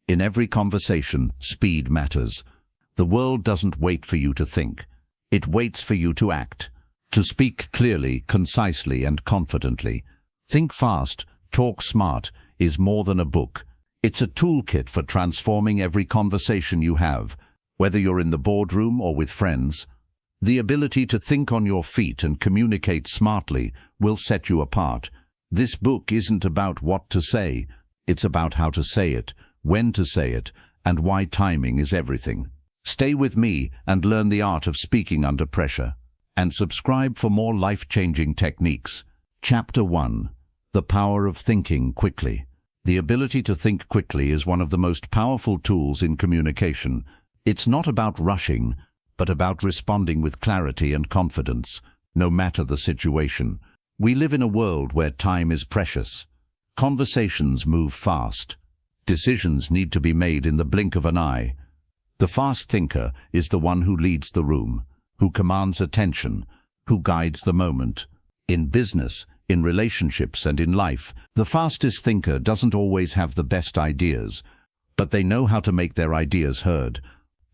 In every conversation, speed matters. The world doesn't wait for you to think. It waits for you to act. To speak clearly, concisely, and confidently. Think fast, talk smart is more than a book. It's a toolkit for transforming every conversation you have, whether you're in the boardroom or with friends. The ability to think on your feet and communicate smartly will set you apart. This book isn't about what to say. It's about how to say it, when to say it, and why timing is everything. Stay with me and learn the art of speaking under pressure. And subscribe for more life-changing techniques. Chapter 1. The Power of Thinking Quickly. The ability to think quickly is one of the most powerful tools in communication. It's not about rushing, but about responding with clarity and confidence, no matter the situation. We live in a world where time is precious. Conversations move fast. Decisions need to be made in the blink of an eye. The fast thinker is the one who leads the room, who commands attention, who guides the moment. In business, in relationships, and in life, the fastest thinker doesn't always have the best ideas, but they know how to make their ideas heard.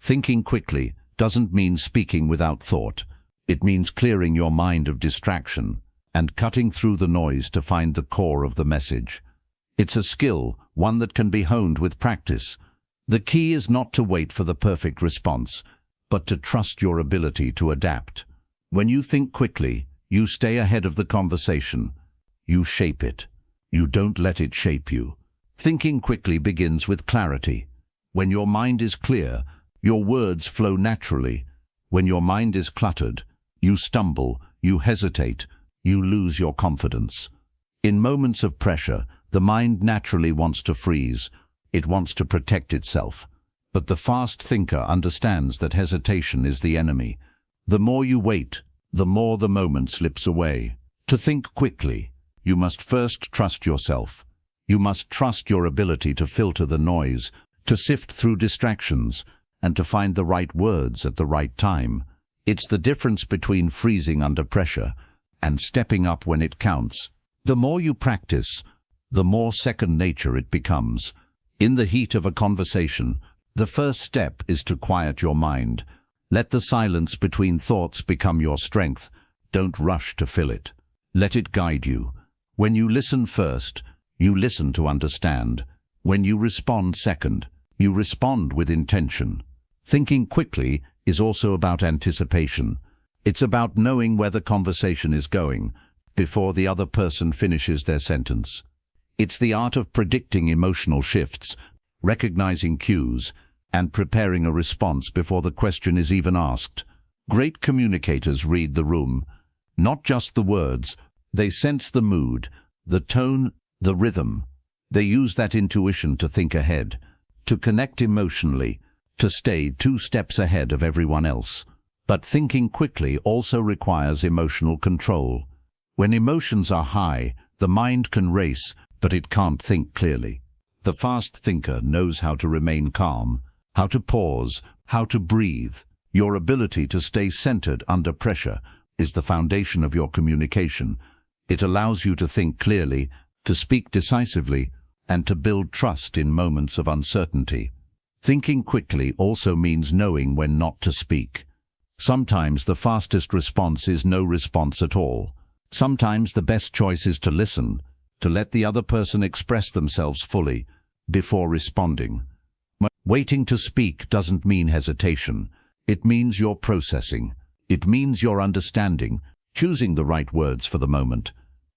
Thinking quickly doesn't mean speaking without thought. It means clearing your mind of distraction and cutting through the noise to find the core of the message. It's a skill, one that can be honed with practice. The key is not to wait for the perfect response, but to trust your ability to adapt. When you think quickly, you stay ahead of the conversation. You shape it. You don't let it shape you. Thinking quickly begins with clarity. When your mind is clear, your words flow naturally. When your mind is cluttered, you stumble, you hesitate, you lose your confidence. In moments of pressure, the mind naturally wants to freeze. It wants to protect itself. But the fast thinker understands that hesitation is the enemy. The more you wait, the more the moment slips away. To think quickly, you must first trust yourself. You must trust your ability to filter the noise, to sift through distractions, and to find the right words at the right time. It's the difference between freezing under pressure and stepping up when it counts. The more you practice, the more second nature it becomes. In the heat of a conversation, the first step is to quiet your mind. Let the silence between thoughts become your strength. Don't rush to fill it. Let it guide you. When you listen first, you listen to understand. When you respond second, you respond with intention. Thinking quickly is also about anticipation. It's about knowing where the conversation is going before the other person finishes their sentence. It's the art of predicting emotional shifts, recognizing cues, and preparing a response before the question is even asked. Great communicators read the room, not just the words. They sense the mood, the tone, the rhythm. They use that intuition to think ahead, to connect emotionally, to stay 2 steps ahead of everyone else. But thinking quickly also requires emotional control. When emotions are high, the mind can race, but it can't think clearly. The fast thinker knows how to remain calm, how to pause, how to breathe. Your ability to stay centered under pressure is the foundation of your communication. It allows you to think clearly, to speak decisively, and to build trust in moments of uncertainty. Thinking quickly also means knowing when not to speak. Sometimes the fastest response is no response at all. Sometimes the best choice is to listen, to let the other person express themselves fully before responding. Waiting to speak doesn't mean hesitation. It means you're processing. It means you're understanding, choosing the right words for the moment.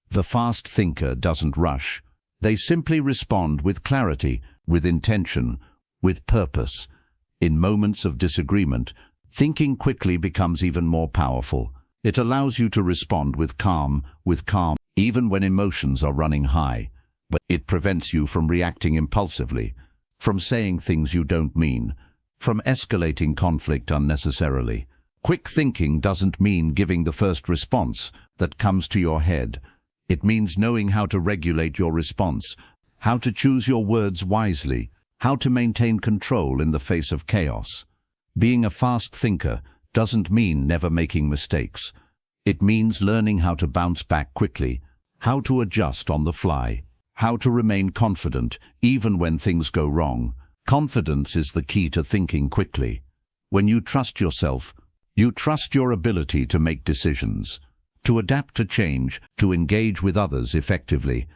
The fast thinker doesn't rush. They simply respond with clarity, with intention, with purpose. In moments of disagreement, thinking quickly becomes even more powerful. It allows you to respond with calm, even when emotions are running high. But it prevents you from reacting impulsively, from saying things you don't mean, from escalating conflict unnecessarily. Quick thinking doesn't mean giving the first response that comes to your head. It means knowing how to regulate your response, how to choose your words wisely, how to maintain control in the face of chaos. Being a fast thinker doesn't mean never making mistakes. It means learning how to bounce back quickly, how to adjust on the fly, how to remain confident even when things go wrong. Confidence is the key to thinking quickly. When you trust yourself, you trust your ability to make decisions, to adapt to change, to engage with others effectively.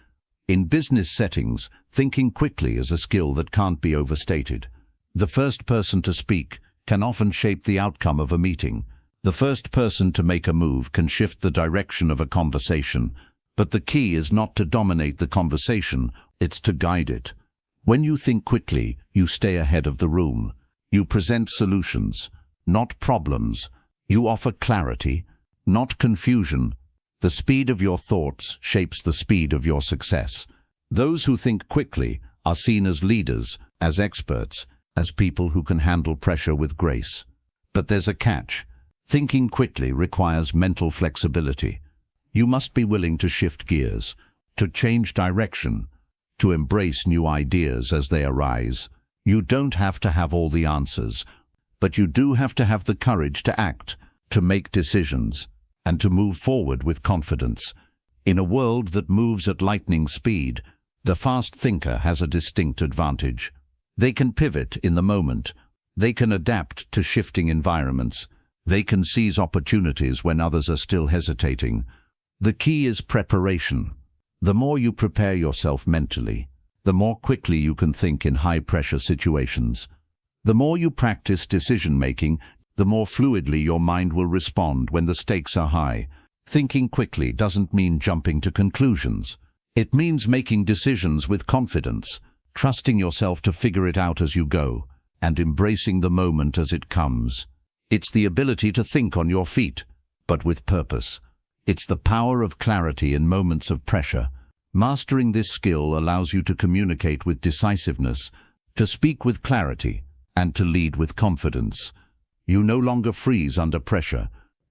In business settings, thinking quickly is a skill that can't be overstated. The first person to speak can often shape the outcome of a meeting. The first person to make a move can shift the direction of a conversation. But the key is not to dominate the conversation, it's to guide it. When you think quickly, you stay ahead of the room. You present solutions, not problems. You offer clarity, not confusion. The speed of your thoughts shapes the speed of your success. Those who think quickly are seen as leaders, as experts, as people who can handle pressure with grace. But there's a catch. Thinking quickly requires mental flexibility. You must be willing to shift gears, to change direction, to embrace new ideas as they arise. You don't have to have all the answers, but you do have to have the courage to act, to make decisions, and to move forward with confidence. In a world that moves at lightning speed, the fast thinker has a distinct advantage. They can pivot in the moment. They can adapt to shifting environments. They can seize opportunities when others are still hesitating. The key is preparation. The more you prepare yourself mentally, the more quickly you can think in high-pressure situations. The more you practice decision-making, the more fluidly your mind will respond when the stakes are high. Thinking quickly doesn't mean jumping to conclusions. It means making decisions with confidence, trusting yourself to figure it out as you go, and embracing the moment as it comes. It's the ability to think on your feet, but with purpose. It's the power of clarity in moments of pressure. Mastering this skill allows you to communicate with decisiveness, to speak with clarity, and to lead with confidence. You no longer freeze under pressure.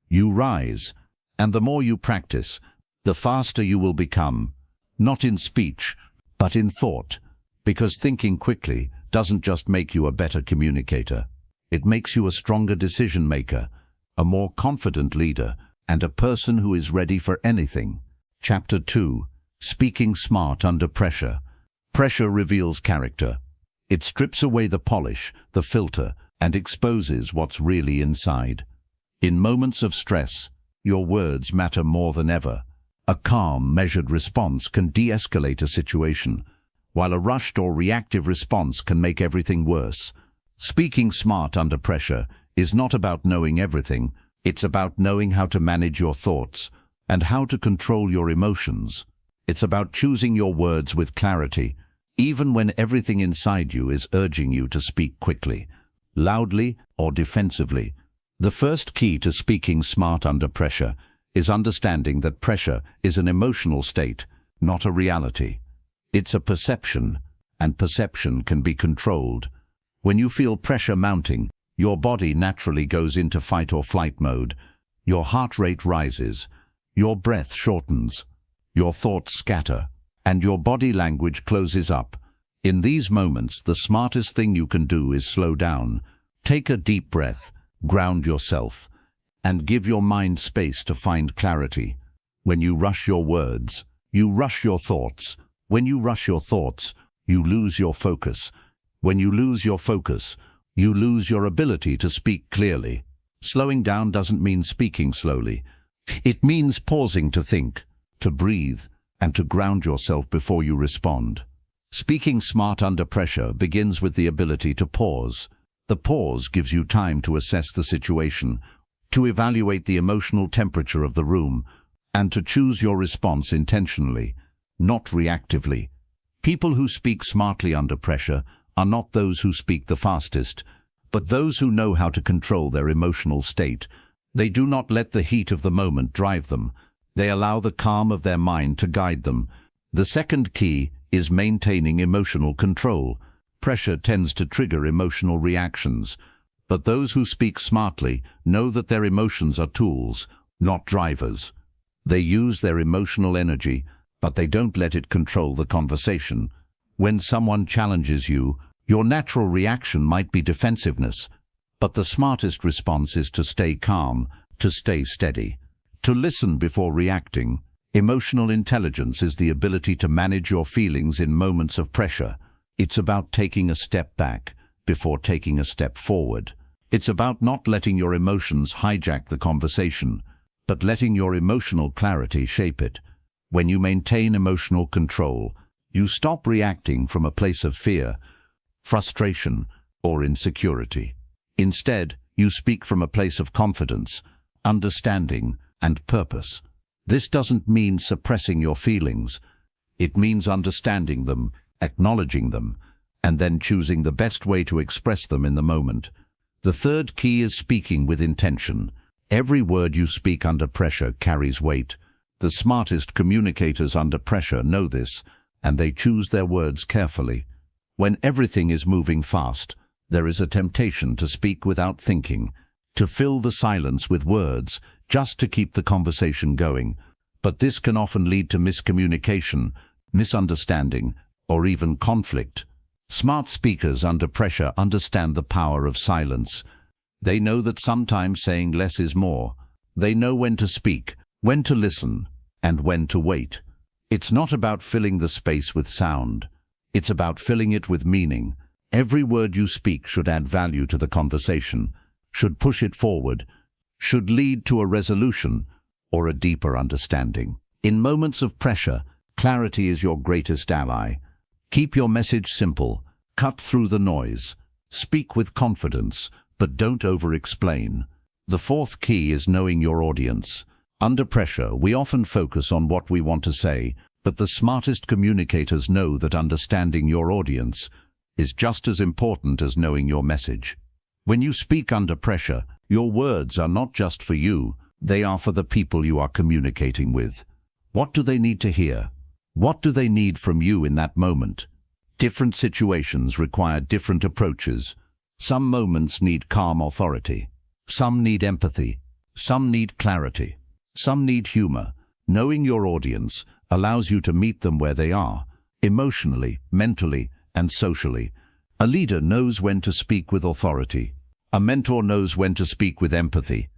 You rise, and the more you practice, the faster you will become, not in speech, but in thought, because thinking quickly doesn't just make you a better communicator. It makes you a stronger decision maker, a more confident leader, and a person who is ready for anything. Chapter 2. Speaking smart under pressure. Pressure reveals character. It strips away the polish, the filter, and exposes what's really inside. In moments of stress, your words matter more than ever. A calm, measured response can de-escalate a situation, while a rushed or reactive response can make everything worse. Speaking smart under pressure is not about knowing everything. It's about knowing how to manage your thoughts and how to control your emotions. It's about choosing your words with clarity, even when everything inside you is urging you to speak quickly, loudly, or defensively. The first key to speaking smart under pressure is understanding that pressure is an emotional state, not a reality. It's a perception, and perception can be controlled. When you feel pressure mounting, your body naturally goes into fight or flight mode. Your heart rate rises, your breath shortens, your thoughts scatter, and your body language closes up. In these moments, the smartest thing you can do is slow down. Take a deep breath, ground yourself, and give your mind space to find clarity. When you rush your words, you rush your thoughts. When you rush your thoughts, you lose your focus. When you lose your focus, you lose your ability to speak clearly. Slowing down doesn't mean speaking slowly. It means pausing to think, to breathe, and to ground yourself before you respond. Speaking smart under pressure begins with the ability to pause. The pause gives you time to assess the situation, to evaluate the emotional temperature of the room, and to choose your response intentionally, not reactively. People who speak smartly under pressure are not those who speak the fastest, but those who know how to control their emotional state. They do not let the heat of the moment drive them. They allow the calm of their mind to guide them. The second key is maintaining emotional control. Pressure tends to trigger emotional reactions, but those who speak smartly know that their emotions are tools, not drivers. They use their emotional energy, but they don't let it control the conversation. When someone challenges you, your natural reaction might be defensiveness, but the smartest response is to stay calm, to stay steady, to listen before reacting. Emotional intelligence is the ability to manage your feelings in moments of pressure, It's about taking a step back before taking a step forward. It's about not letting your emotions hijack the conversation, but letting your emotional clarity shape it. When you maintain emotional control, you stop reacting from a place of fear, frustration, or insecurity. Instead, you speak from a place of confidence, understanding, and purpose. This doesn't mean suppressing your feelings. It means understanding them, acknowledging them, and then choosing the best way to express them in the moment. The third key is speaking with intention. Every word you speak under pressure carries weight. The smartest communicators under pressure know this, and they choose their words carefully. When everything is moving fast, there is a temptation to speak without thinking, to fill the silence with words just to keep the conversation going. But this can often lead to miscommunication, misunderstanding, or even conflict. Smart speakers under pressure understand the power of silence. They know that sometimes saying less is more. They know when to speak, when to listen, and when to wait. It's not about filling the space with sound. It's about filling it with meaning. Every word you speak should add value to the conversation, should push it forward, should lead to a resolution or a deeper understanding. In moments of pressure, clarity is your greatest ally. Keep your message simple, cut through the noise, speak with confidence, but don't over-explain. The fourth key is knowing your audience. Under pressure, we often focus on what we want to say, but the smartest communicators know that understanding your audience is just as important as knowing your message. When you speak under pressure, your words are not just for you, they are for the people you are communicating with. What do they need to hear? What do they need from you in that moment? Different situations require different approaches. Some moments need calm authority. Some need empathy. Some need clarity. Some need humor. Knowing your audience allows you to meet them where they are, emotionally, mentally, and socially. A leader knows when to speak with authority. A mentor knows when to speak with empathy.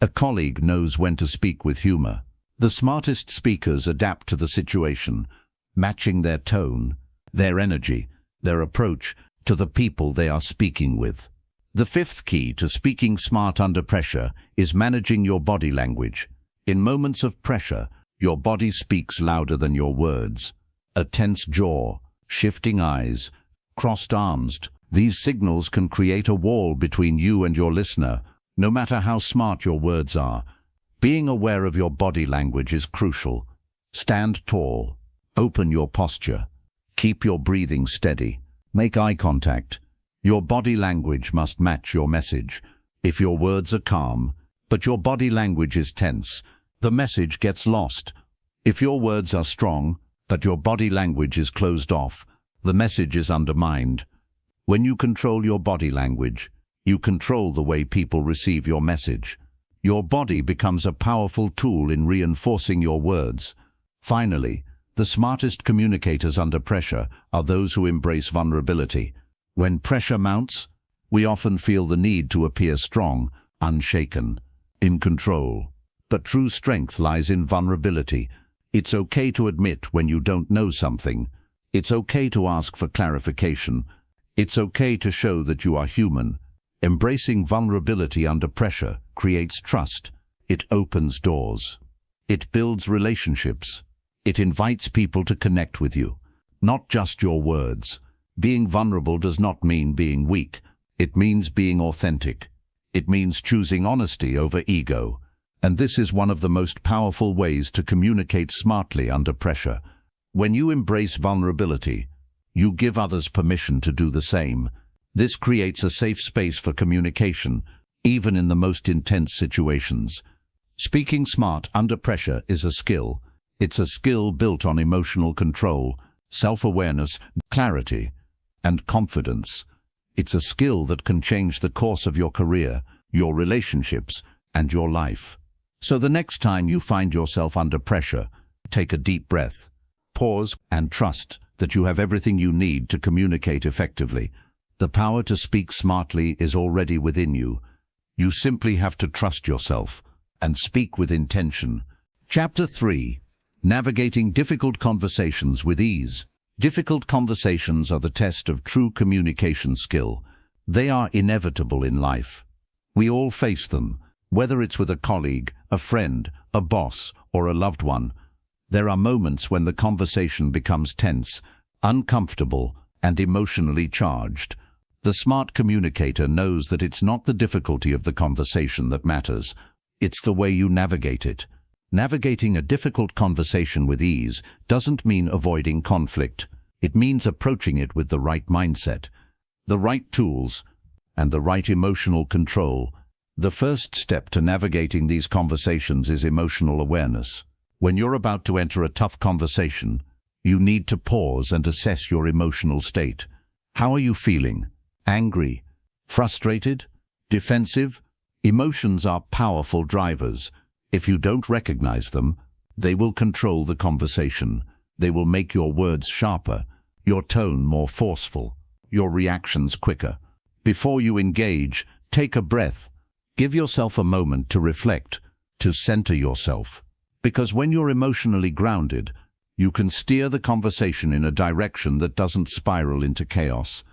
A colleague knows when to speak with humor. The smartest speakers adapt to the situation, matching their tone, their energy, their approach to the people they are speaking with. The fifth key to speaking smart under pressure is managing your body language. In moments of pressure, your body speaks louder than your words. A tense jaw, shifting eyes, crossed arms, these signals can create a wall between you and your listener, no matter how smart your words are. Being aware of your body language is crucial. Stand tall. Open your posture. Keep your breathing steady. Make eye contact. Your body language must match your message. If your words are calm, but your body language is tense, the message gets lost. If your words are strong, but your body language is closed off, the message is undermined. When you control your body language, you control the way people receive your message. Your body becomes a powerful tool in reinforcing your words. Finally, the smartest communicators under pressure are those who embrace vulnerability. When pressure mounts, we often feel the need to appear strong, unshaken, in control. But true strength lies in vulnerability. It's okay to admit when you don't know something. It's okay to ask for clarification. It's okay to show that you are human. Embracing vulnerability under pressure creates trust. It opens doors. It builds relationships. It invites people to connect with you, not just your words. Being vulnerable does not mean being weak. It means being authentic. It means choosing honesty over ego. And this is one of the most powerful ways to communicate smartly under pressure. When you embrace vulnerability, you give others permission to do the same. This creates a safe space for communication, even in the most intense situations. Speaking smart under pressure is a skill. It's a skill built on emotional control, self-awareness, clarity, and confidence. It's a skill that can change the course of your career, your relationships, and your life. So the next time you find yourself under pressure, take a deep breath, pause, and trust that you have everything you need to communicate effectively. The power to speak smartly is already within you. You simply have to trust yourself and speak with intention. Chapter 3. Navigating difficult conversations with ease. Difficult conversations are the test of true communication skill. They are inevitable in life. We all face them, whether it's with a colleague, a friend, a boss, or a loved one. There are moments when the conversation becomes tense, uncomfortable, and emotionally charged. The smart communicator knows that it's not the difficulty of the conversation that matters. It's the way you navigate it. Navigating a difficult conversation with ease doesn't mean avoiding conflict. It means approaching it with the right mindset, the right tools, and the right emotional control. The first step to navigating these conversations is emotional awareness. When you're about to enter a tough conversation, you need to pause and assess your emotional state. How are you feeling? Angry? Frustrated? Defensive? Emotions are powerful drivers. If you don't recognize them, they will control the conversation. They will make your words sharper, your tone more forceful, your reactions quicker. Before you engage, take a breath. Give yourself a moment to reflect, to center yourself. Because when you're emotionally grounded, you can steer the conversation in a direction that doesn't spiral into chaos.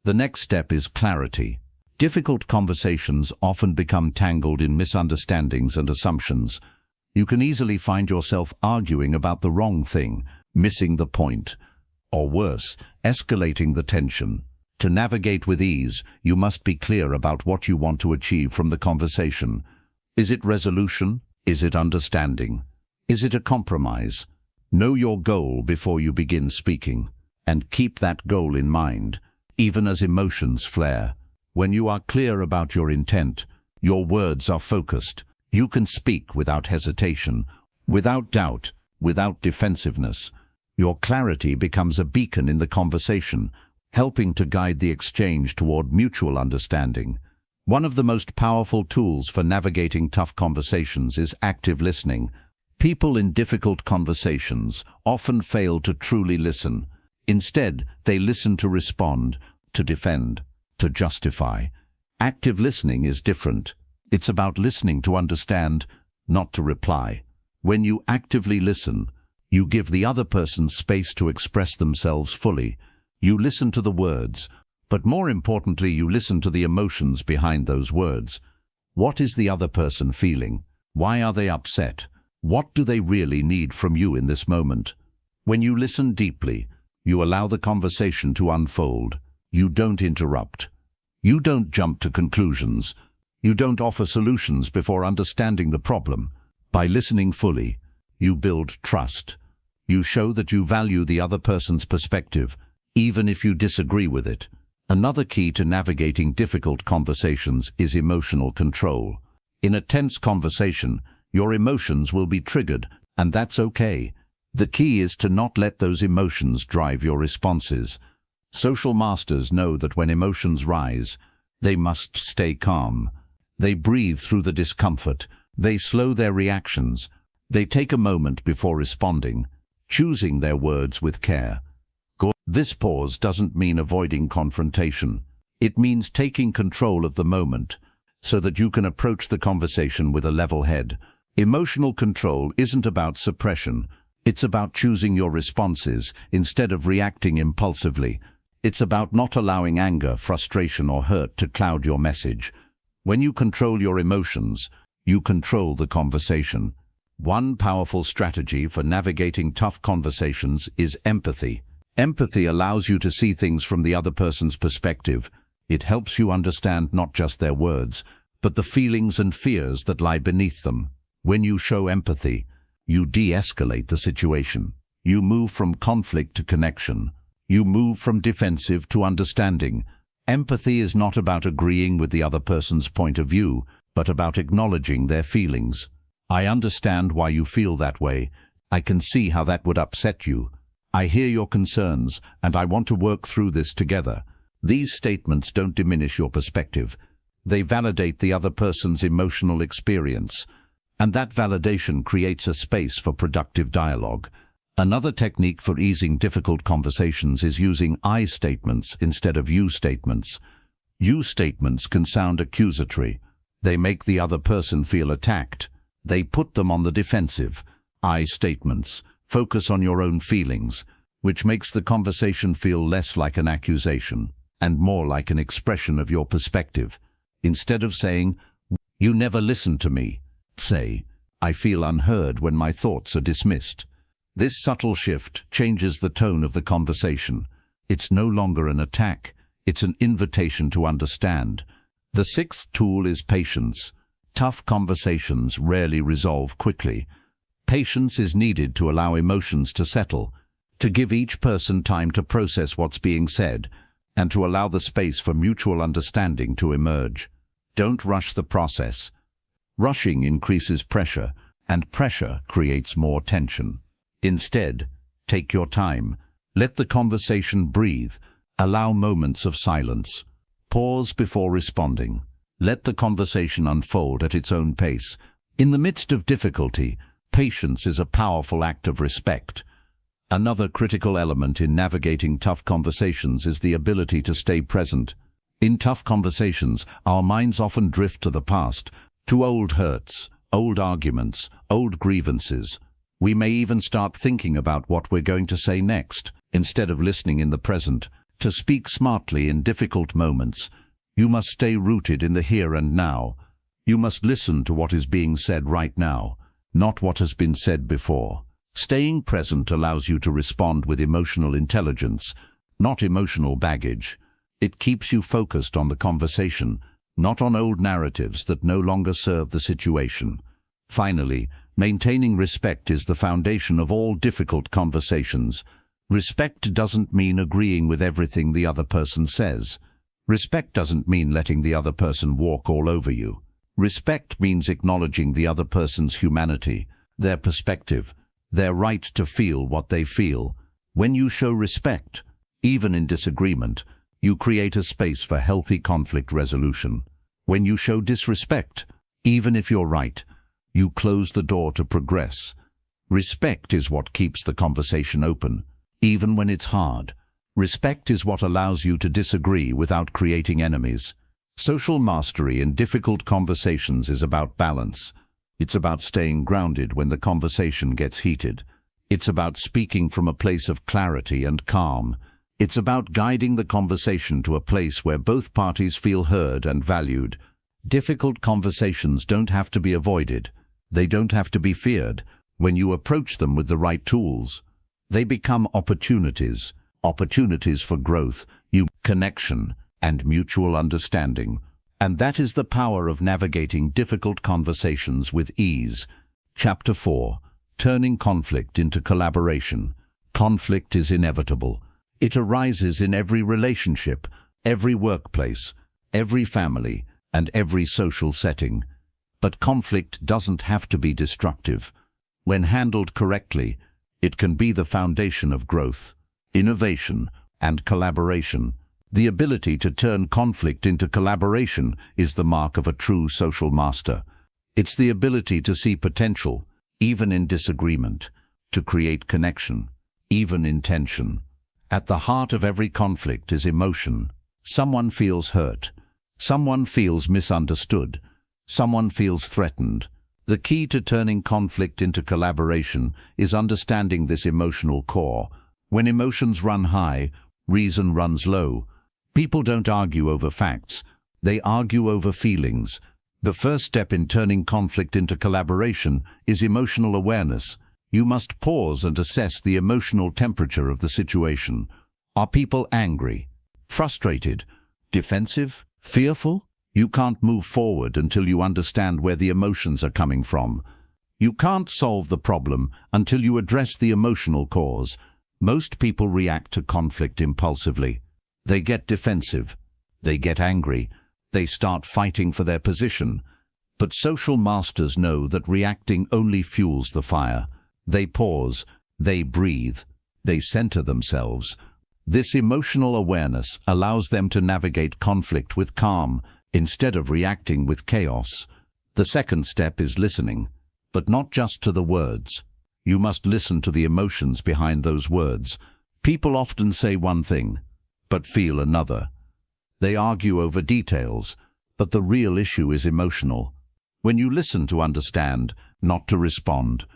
The next step is clarity. Difficult conversations often become tangled in misunderstandings and assumptions. You can easily find yourself arguing about the wrong thing, missing the point, or worse, escalating the tension. To navigate with ease, you must be clear about what you want to achieve from the conversation. Is it resolution? Is it understanding? Is it a compromise? Know your goal before you begin speaking, and keep that goal in mind, even as emotions flare. When you are clear about your intent, your words are focused. You can speak without hesitation, without doubt, without defensiveness. Your clarity becomes a beacon in the conversation, helping to guide the exchange toward mutual understanding. One of the most powerful tools for navigating tough conversations is active listening. People in difficult conversations often fail to truly listen. Instead, they listen to respond, to defend, to justify. Active listening is different. It's about listening to understand, not to reply. When you actively listen, you give the other person space to express themselves fully. You listen to the words, but more importantly, you listen to the emotions behind those words. What is the other person feeling? Why are they upset? What do they really need from you in this moment? When you listen deeply, you allow the conversation to unfold. You don't interrupt. You don't jump to conclusions. You don't offer solutions before understanding the problem. By listening fully, you build trust. You show that you value the other person's perspective, even if you disagree with it. Another key to navigating difficult conversations is emotional control. In a tense conversation, your emotions will be triggered, and that's okay. The key is to not let those emotions drive your responses. Social masters know that when emotions rise, they must stay calm. They breathe through the discomfort. They slow their reactions. They take a moment before responding, choosing their words with care. This pause doesn't mean avoiding confrontation. It means taking control of the moment so that you can approach the conversation with a level head. Emotional control isn't about suppression. It's about choosing your responses instead of reacting impulsively. It's about not allowing anger, frustration, or hurt to cloud your message. When you control your emotions, you control the conversation. One powerful strategy for navigating tough conversations is empathy. Empathy allows you to see things from the other person's perspective. It helps you understand not just their words, but the feelings and fears that lie beneath them. When you show empathy, you de-escalate the situation. You move from conflict to connection. You move from defensive to understanding. Empathy is not about agreeing with the other person's point of view, but about acknowledging their feelings. I understand why you feel that way. I can see how that would upset you. I hear your concerns, and I want to work through this together. These statements don't diminish your perspective. They validate the other person's emotional experience, and that validation creates a space for productive dialogue. Another technique for easing difficult conversations is using I statements instead of you statements. You statements can sound accusatory. They make the other person feel attacked. They put them on the defensive. I statements focus on your own feelings. which makes the conversation feel less like an accusation and more like an expression of your perspective. Instead of saying, "You never listen to me," say, "I feel unheard when my thoughts are dismissed." This subtle shift changes the tone of the conversation. It's no longer an attack, it's an invitation to understand. The sixth tool is patience. Tough conversations rarely resolve quickly. Patience is needed to allow emotions to settle, to give each person time to process what's being said, and to allow the space for mutual understanding to emerge. Don't rush the process. Rushing increases pressure, and pressure creates more tension. Instead, take your time. Let the conversation breathe. Allow moments of silence. Pause before responding. Let the conversation unfold at its own pace. In the midst of difficulty, patience is a powerful act of respect. Another critical element in navigating tough conversations is the ability to stay present. In tough conversations, our minds often drift to the past, to old hurts, old arguments, old grievances. We may even start thinking about what we're going to say next, instead of listening in the present. To speak smartly in difficult moments, you must stay rooted in the here and now. You must listen to what is being said right now, not what has been said before. Staying present allows you to respond with emotional intelligence, not emotional baggage. It keeps you focused on the conversation, not on old narratives that no longer serve the situation. Finally, maintaining respect is the foundation of all difficult conversations. Respect doesn't mean agreeing with everything the other person says. Respect doesn't mean letting the other person walk all over you. Respect means acknowledging the other person's humanity, their perspective, their right to feel what they feel. When you show respect, even in disagreement, you create a space for healthy conflict resolution. When you show disrespect, even if you're right, you close the door to progress. Respect is what keeps the conversation open, even when it's hard. Respect is what allows you to disagree without creating enemies. Social mastery in difficult conversations is about balance. It's about staying grounded when the conversation gets heated. It's about speaking from a place of clarity and calm. It's about guiding the conversation to a place where both parties feel heard and valued. Difficult conversations don't have to be avoided. They don't have to be feared. When you approach them with the right tools, they become opportunities. Opportunities for growth, connection, and mutual understanding. And that is the power of navigating difficult conversations with ease. Chapter 4. Turning conflict into collaboration. Conflict is inevitable. It arises in every relationship, every workplace, every family, and every social setting. But conflict doesn't have to be destructive. When handled correctly, it can be the foundation of growth, innovation, and collaboration. The ability to turn conflict into collaboration is the mark of a true social master. It's the ability to see potential, even in disagreement, to create connection, even in tension. At the heart of every conflict is emotion. Someone feels hurt. Someone feels misunderstood. Someone feels threatened. The key to turning conflict into collaboration is understanding this emotional core. When emotions run high, reason runs low. People don't argue over facts. They argue over feelings. The first step in turning conflict into collaboration is emotional awareness. You must pause and assess the emotional temperature of the situation. Are people angry, frustrated, defensive, fearful? You can't move forward until you understand where the emotions are coming from. You can't solve the problem until you address the emotional cause. Most people react to conflict impulsively. They get defensive. They get angry. They start fighting for their position. But social masters know that reacting only fuels the fire. They pause. They breathe. They center themselves. This emotional awareness allows them to navigate conflict with calm, instead of reacting with chaos. The second step is listening, but not just to the words. You must listen to the emotions behind those words. People often say one thing, but feel another. They argue over details, but the real issue is emotional. When you listen to understand, not to respond,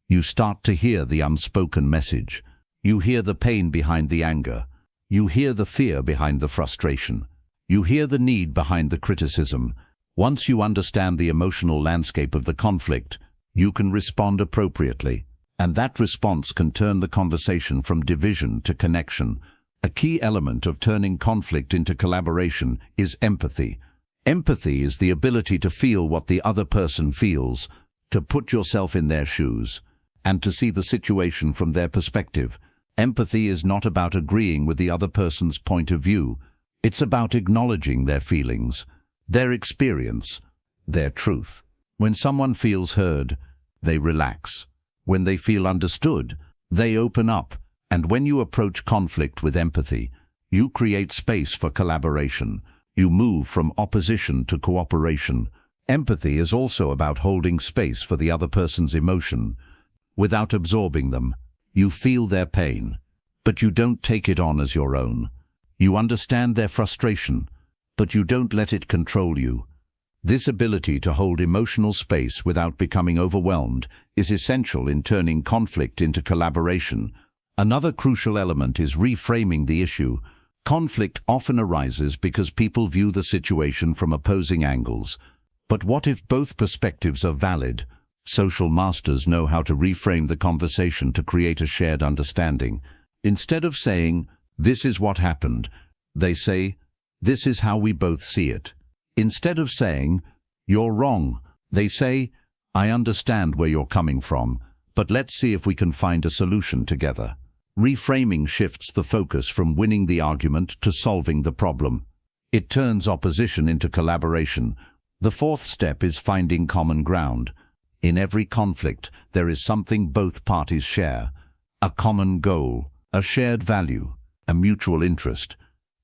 you start to hear the unspoken message. You hear the pain behind the anger. You hear the fear behind the frustration. You hear the need behind the criticism. Once you understand the emotional landscape of the conflict, you can respond appropriately. And that response can turn the conversation from division to connection. A key element of turning conflict into collaboration is empathy. Empathy is the ability to feel what the other person feels, to put yourself in their shoes, and to see the situation from their perspective. Empathy is not about agreeing with the other person's point of view. It's about acknowledging their feelings, their experience, their truth. When someone feels heard, they relax. When they feel understood, they open up. And when you approach conflict with empathy, you create space for collaboration. You move from opposition to cooperation. Empathy is also about holding space for the other person's emotion. Without absorbing them, you feel their pain, but you don't take it on as your own. You understand their frustration, but you don't let it control you. This ability to hold emotional space without becoming overwhelmed is essential in turning conflict into collaboration. Another crucial element is reframing the issue. Conflict often arises because people view the situation from opposing angles. But what if both perspectives are valid? Social masters know how to reframe the conversation to create a shared understanding. Instead of saying, "This is what happened," they say, "This is how we both see it." Instead of saying, "You're wrong," they say, "I understand where you're coming from, but let's see if we can find a solution together." Reframing shifts the focus from winning the argument to solving the problem. It turns opposition into collaboration. The fourth step is finding common ground. In every conflict, there is something both parties share: a common goal, a shared value, a mutual interest.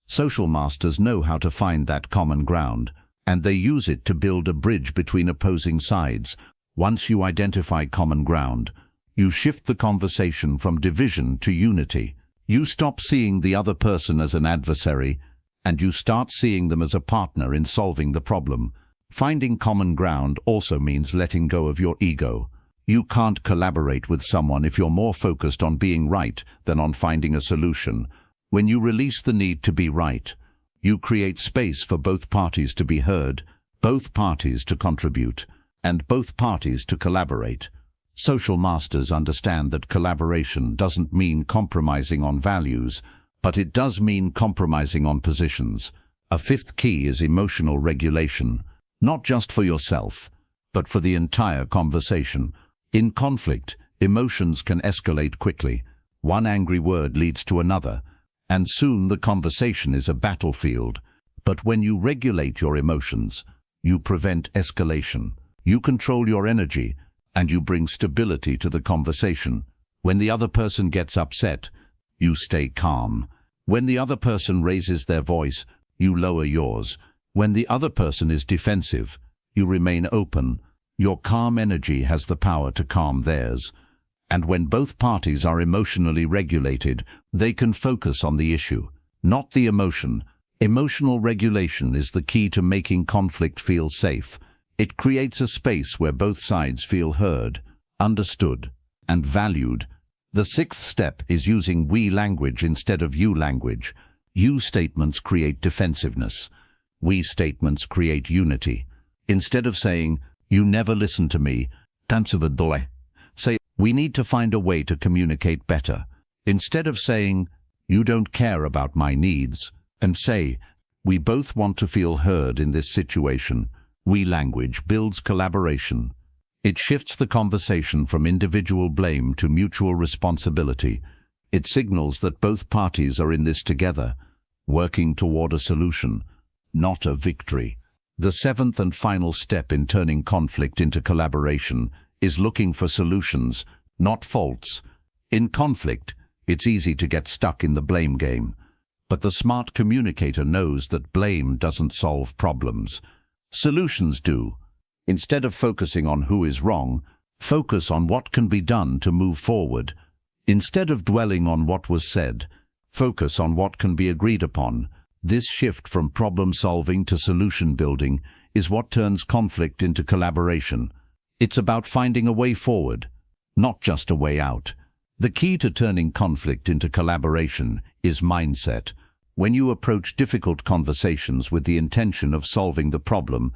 Social masters know how to find that common ground, and they use it to build a bridge between opposing sides. Once you identify common ground, you shift the conversation from division to unity. You stop seeing the other person as an adversary, and you start seeing them as a partner in solving the problem. Finding common ground also means letting go of your ego. You can't collaborate with someone if you're more focused on being right than on finding a solution. When you release the need to be right, you create space for both parties to be heard, both parties to contribute, and both parties to collaborate. Social masters understand that collaboration doesn't mean compromising on values, but it does mean compromising on positions. A fifth key is emotional regulation, not just for yourself, but for the entire conversation. In conflict, emotions can escalate quickly. One angry word leads to another, and soon the conversation is a battlefield. But when you regulate your emotions, you prevent escalation. You control your energy, and you bring stability to the conversation. When the other person gets upset, you stay calm. When the other person raises their voice, you lower yours. When the other person is defensive, you remain open. Your calm energy has the power to calm theirs. And when both parties are emotionally regulated, they can focus on the issue, not the emotion. Emotional regulation is the key to making conflict feel safe. It creates a space where both sides feel heard, understood, and valued. The sixth step is using we language instead of you language. You statements create defensiveness. We statements create unity. Instead of saying, "You never listen to me," say, "We need to find a way to communicate better." Instead of saying, "You don't care about my needs," and say, "We both want to feel heard in this situation." We language builds collaboration. It shifts the conversation from individual blame to mutual responsibility. It signals that both parties are in this together, working toward a solution, not a victory. The seventh and final step in turning conflict into collaboration is looking for solutions, not faults. In conflict, it's easy to get stuck in the blame game, but the smart communicator knows that blame doesn't solve problems. Solutions do. Instead of focusing on who is wrong, focus on what can be done to move forward. Instead of dwelling on what was said, focus on what can be agreed upon. This shift from problem solving to solution building is what turns conflict into collaboration. It's about finding a way forward, not just a way out. The key to turning conflict into collaboration is mindset. When you approach difficult conversations with the intention of solving the problem,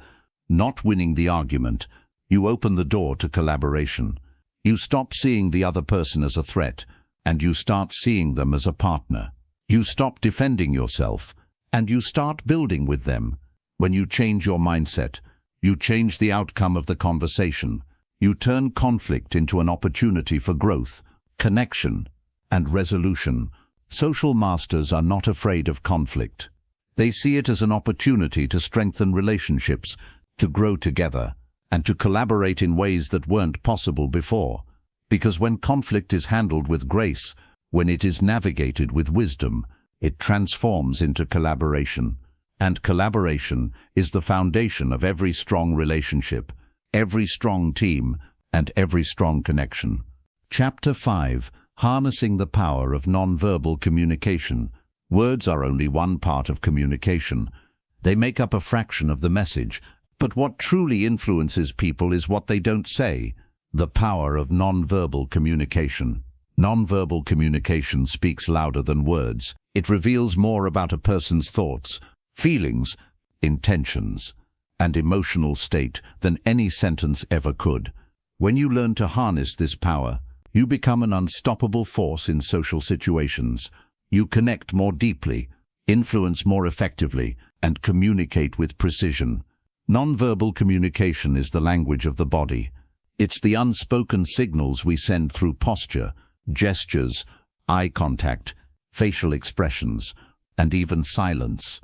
not winning the argument, you open the door to collaboration. You stop seeing the other person as a threat, and you start seeing them as a partner. You stop defending yourself, and you start building with them. When you change your mindset, you change the outcome of the conversation. You turn conflict into an opportunity for growth, connection, and resolution. Social masters are not afraid of conflict. They see it as an opportunity to strengthen relationships, to grow together, and to collaborate in ways that weren't possible before. Because when conflict is handled with grace, when it is navigated with wisdom, it transforms into collaboration. And collaboration is the foundation of every strong relationship, every strong team, and every strong connection. Chapter 5. Harnessing the power of nonverbal communication. Words are only one part of communication. They make up a fraction of the message, but what truly influences people is what they don't say. The power of nonverbal communication. Nonverbal communication speaks louder than words. It reveals more about a person's thoughts, feelings, intentions, and emotional state than any sentence ever could. When you learn to harness this power, you become an unstoppable force in social situations. You connect more deeply, influence more effectively, and communicate with precision. Nonverbal communication is the language of the body. It's the unspoken signals we send through posture, gestures, eye contact, facial expressions, and even silence.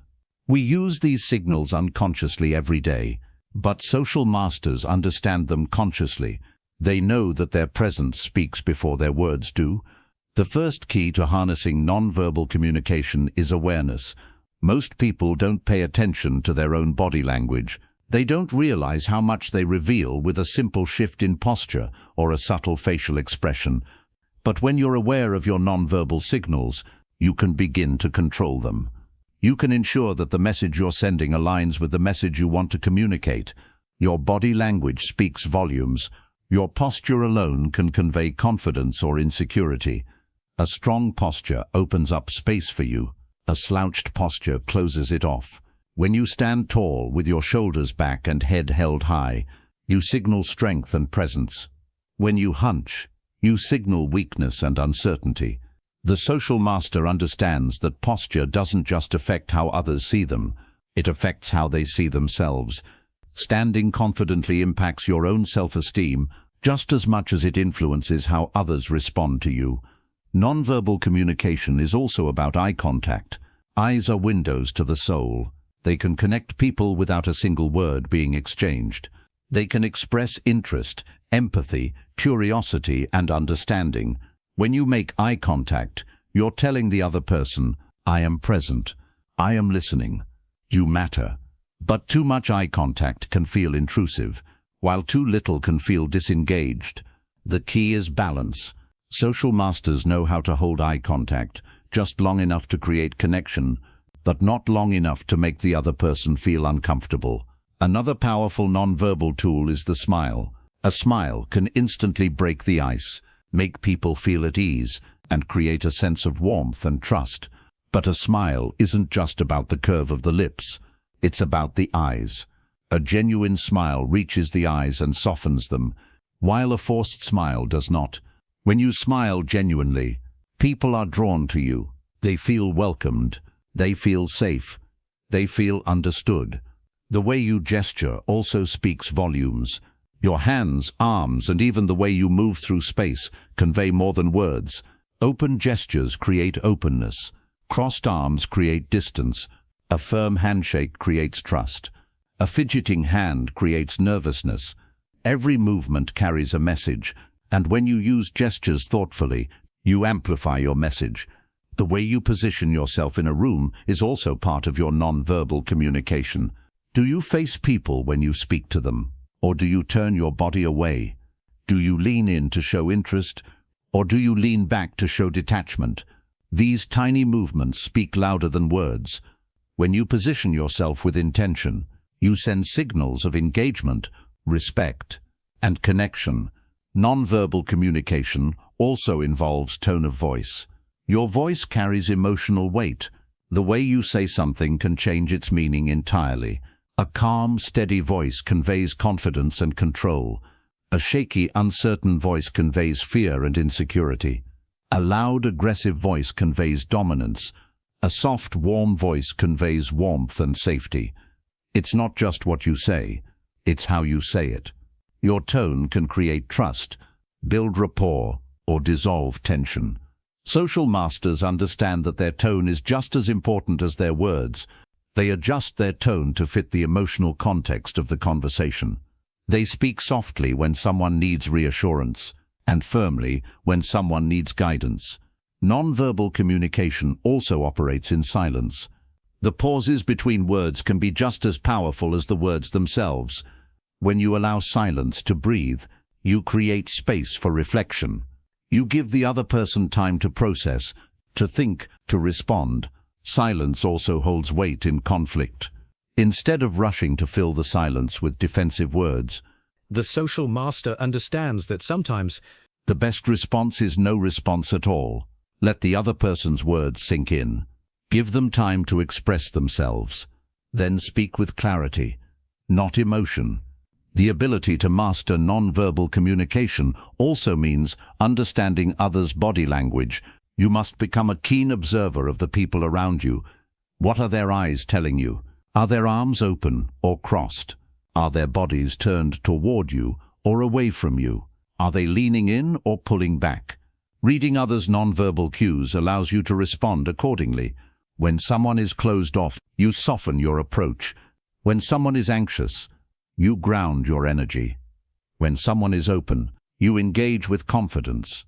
We use these signals unconsciously every day, but social masters understand them consciously. They know that their presence speaks before their words do. The first key to harnessing nonverbal communication is awareness. Most people don't pay attention to their own body language. They don't realize how much they reveal with a simple shift in posture or a subtle facial expression. But when you're aware of your nonverbal signals, you can begin to control them. You can ensure that the message you're sending aligns with the message you want to communicate. Your body language speaks volumes. Your posture alone can convey confidence or insecurity. A strong posture opens up space for you. A slouched posture closes it off. When you stand tall with your shoulders back and head held high, you signal strength and presence. When you hunch, you signal weakness and uncertainty. The social master understands that posture doesn't just affect how others see them, it affects how they see themselves. Standing confidently impacts your own self-esteem just as much as it influences how others respond to you. Nonverbal communication is also about eye contact. Eyes are windows to the soul. They can connect people without a single word being exchanged. They can express interest, empathy, curiosity, and understanding. When you make eye contact, you're telling the other person, I am present, I am listening, you matter. But too much eye contact can feel intrusive, while too little can feel disengaged. The key is balance. Social masters know how to hold eye contact, just long enough to create connection, but not long enough to make the other person feel uncomfortable. Another powerful nonverbal tool is the smile. A smile can instantly break the ice, make people feel at ease, and create a sense of warmth and trust. But a smile isn't just about the curve of the lips. It's about the eyes. A genuine smile reaches the eyes and softens them, while a forced smile does not. When you smile genuinely, people are drawn to you. They feel welcomed. They feel safe. They feel understood. The way you gesture also speaks volumes. Your hands, arms, and even the way you move through space convey more than words. Open gestures create openness. Crossed arms create distance. A firm handshake creates trust. A fidgeting hand creates nervousness. Every movement carries a message, and when you use gestures thoughtfully, you amplify your message. The way you position yourself in a room is also part of your nonverbal communication. Do you face people when you speak to them? Or do you turn your body away? Do you lean in to show interest? Or do you lean back to show detachment? These tiny movements speak louder than words. When you position yourself with intention, you send signals of engagement, respect, and connection. Nonverbal communication also involves tone of voice. Your voice carries emotional weight. The way you say something can change its meaning entirely. A calm, steady voice conveys confidence and control. A shaky, uncertain voice conveys fear and insecurity. A loud, aggressive voice conveys dominance. A soft, warm voice conveys warmth and safety. It's not just what you say, it's how you say it. Your tone can create trust, build rapport, or dissolve tension. Social masters understand that their tone is just as important as their words. They adjust their tone to fit the emotional context of the conversation. They speak softly when someone needs reassurance, and firmly when someone needs guidance. Nonverbal communication also operates in silence. The pauses between words can be just as powerful as the words themselves. When you allow silence to breathe, you create space for reflection. You give the other person time to process, to think, to respond. Silence also holds weight in conflict. Instead of rushing to fill the silence with defensive words, the social master understands that sometimes the best response is no response at all. Let the other person's words sink in. Give them time to express themselves. Then speak with clarity, not emotion. The ability to master nonverbal communication also means understanding others' body language. You must become a keen observer of the people around you. What are their eyes telling you? Are their arms open or crossed? Are their bodies turned toward you or away from you? Are they leaning in or pulling back? Reading others' nonverbal cues allows you to respond accordingly. When someone is closed off, you soften your approach. When someone is anxious, you ground your energy. When someone is open, you engage with confidence.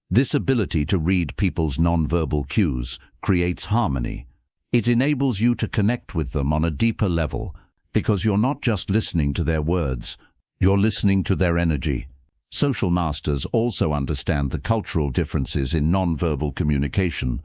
This ability to read people's nonverbal cues creates harmony. It enables you to connect with them on a deeper level, because you're not just listening to their words, you're listening to their energy. Social masters also understand the cultural differences in nonverbal communication.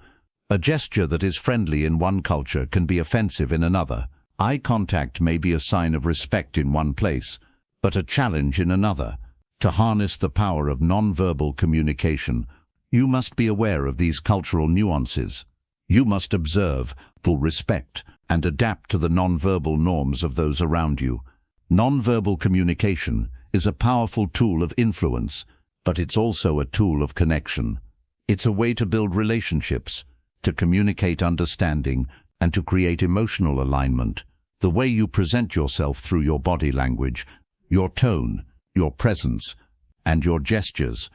A gesture that is friendly in one culture can be offensive in another. Eye contact may be a sign of respect in one place, but a challenge in another. To harness the power of nonverbal communication, you must be aware of these cultural nuances. You must observe, full respect, and adapt to the nonverbal norms of those around you. Nonverbal communication is a powerful tool of influence, but it's also a tool of connection. It's a way to build relationships, to communicate understanding, and to create emotional alignment. The way you present yourself through your body language, your tone, your presence, and your gestures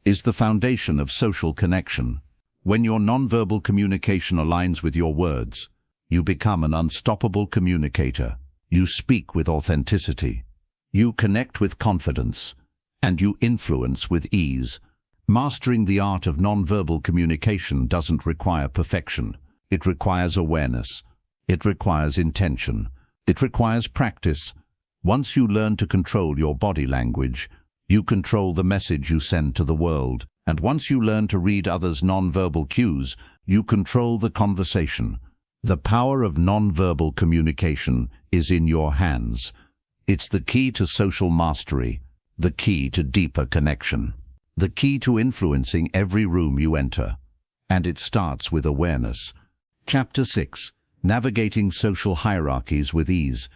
is the foundation of social connection. When your nonverbal communication aligns with your words, you become an unstoppable communicator. You speak with authenticity. You connect with confidence, and you influence with ease. Mastering the art of nonverbal communication doesn't require perfection. It requires awareness. It requires intention. It requires practice. Once you learn to control your body language, you control the message you send to the world. And once you learn to read others' nonverbal cues, you control the conversation. The power of nonverbal communication is in your hands. It's the key to social mastery, the key to deeper connection, the key to influencing every room you enter. And it starts with awareness. Chapter 6. Navigating Social Hierarchies with Ease.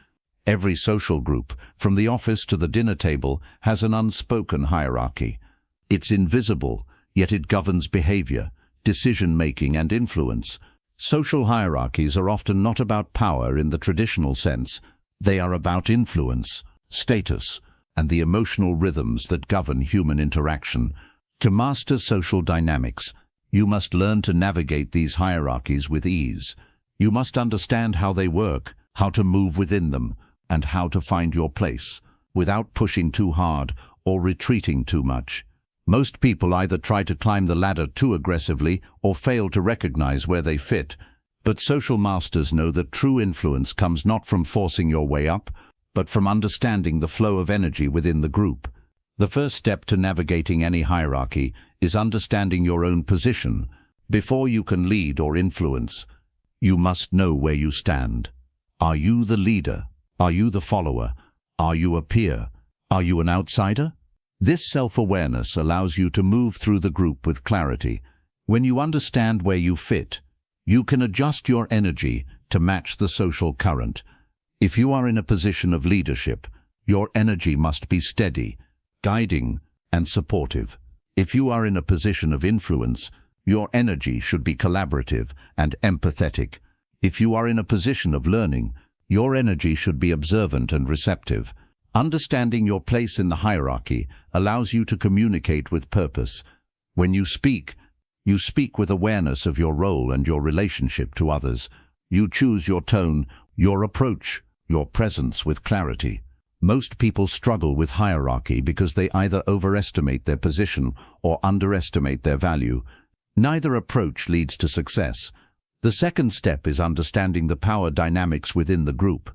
Every social group, from the office to the dinner table, has an unspoken hierarchy. It's invisible, yet it governs behavior, decision-making, and influence. Social hierarchies are often not about power in the traditional sense. They are about influence, status, and the emotional rhythms that govern human interaction. To master social dynamics, you must learn to navigate these hierarchies with ease. You must understand how they work, how to move within them, and how to find your place, without pushing too hard or retreating too much. Most people either try to climb the ladder too aggressively or fail to recognize where they fit. But social masters know that true influence comes not from forcing your way up, but from understanding the flow of energy within the group. The first step to navigating any hierarchy is understanding your own position. Before you can lead or influence, you must know where you stand. Are you the leader? Are you the follower? Are you a peer? Are you an outsider? This self-awareness allows you to move through the group with clarity. When you understand where you fit, you can adjust your energy to match the social current. If you are in a position of leadership, your energy must be steady, guiding, and supportive. If you are in a position of influence, your energy should be collaborative and empathetic. If you are in a position of learning, your energy should be observant and receptive. Understanding your place in the hierarchy allows you to communicate with purpose. When you speak with awareness of your role and your relationship to others. You choose your tone, your approach, your presence with clarity. Most people struggle with hierarchy because they either overestimate their position or underestimate their value. Neither approach leads to success. The second step is understanding the power dynamics within the group.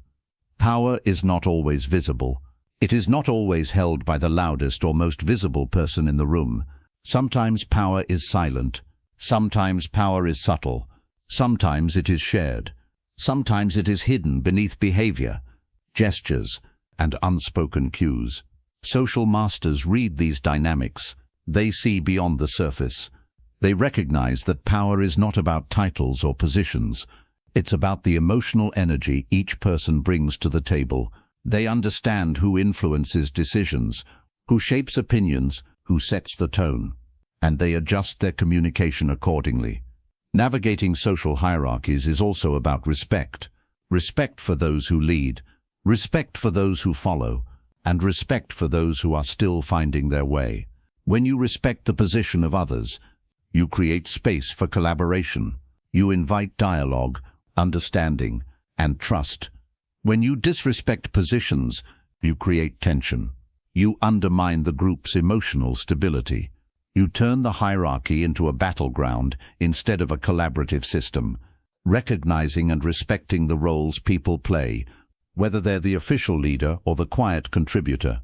Power is not always visible. It is not always held by the loudest or most visible person in the room. Sometimes power is silent. Sometimes power is subtle. Sometimes it is shared. Sometimes it is hidden beneath behavior, gestures, and unspoken cues. Social masters read these dynamics. They see beyond the surface. They recognize that power is not about titles or positions. It's about the emotional energy each person brings to the table. They understand who influences decisions, who shapes opinions, who sets the tone, and they adjust their communication accordingly. Navigating social hierarchies is also about respect. Respect for those who lead, respect for those who follow, and respect for those who are still finding their way. When you respect the position of others, you create space for collaboration. You invite dialogue, understanding, and trust. When you disrespect positions, you create tension. You undermine the group's emotional stability. You turn the hierarchy into a battleground instead of a collaborative system. Recognizing and respecting the roles people play, whether they're the official leader or the quiet contributor,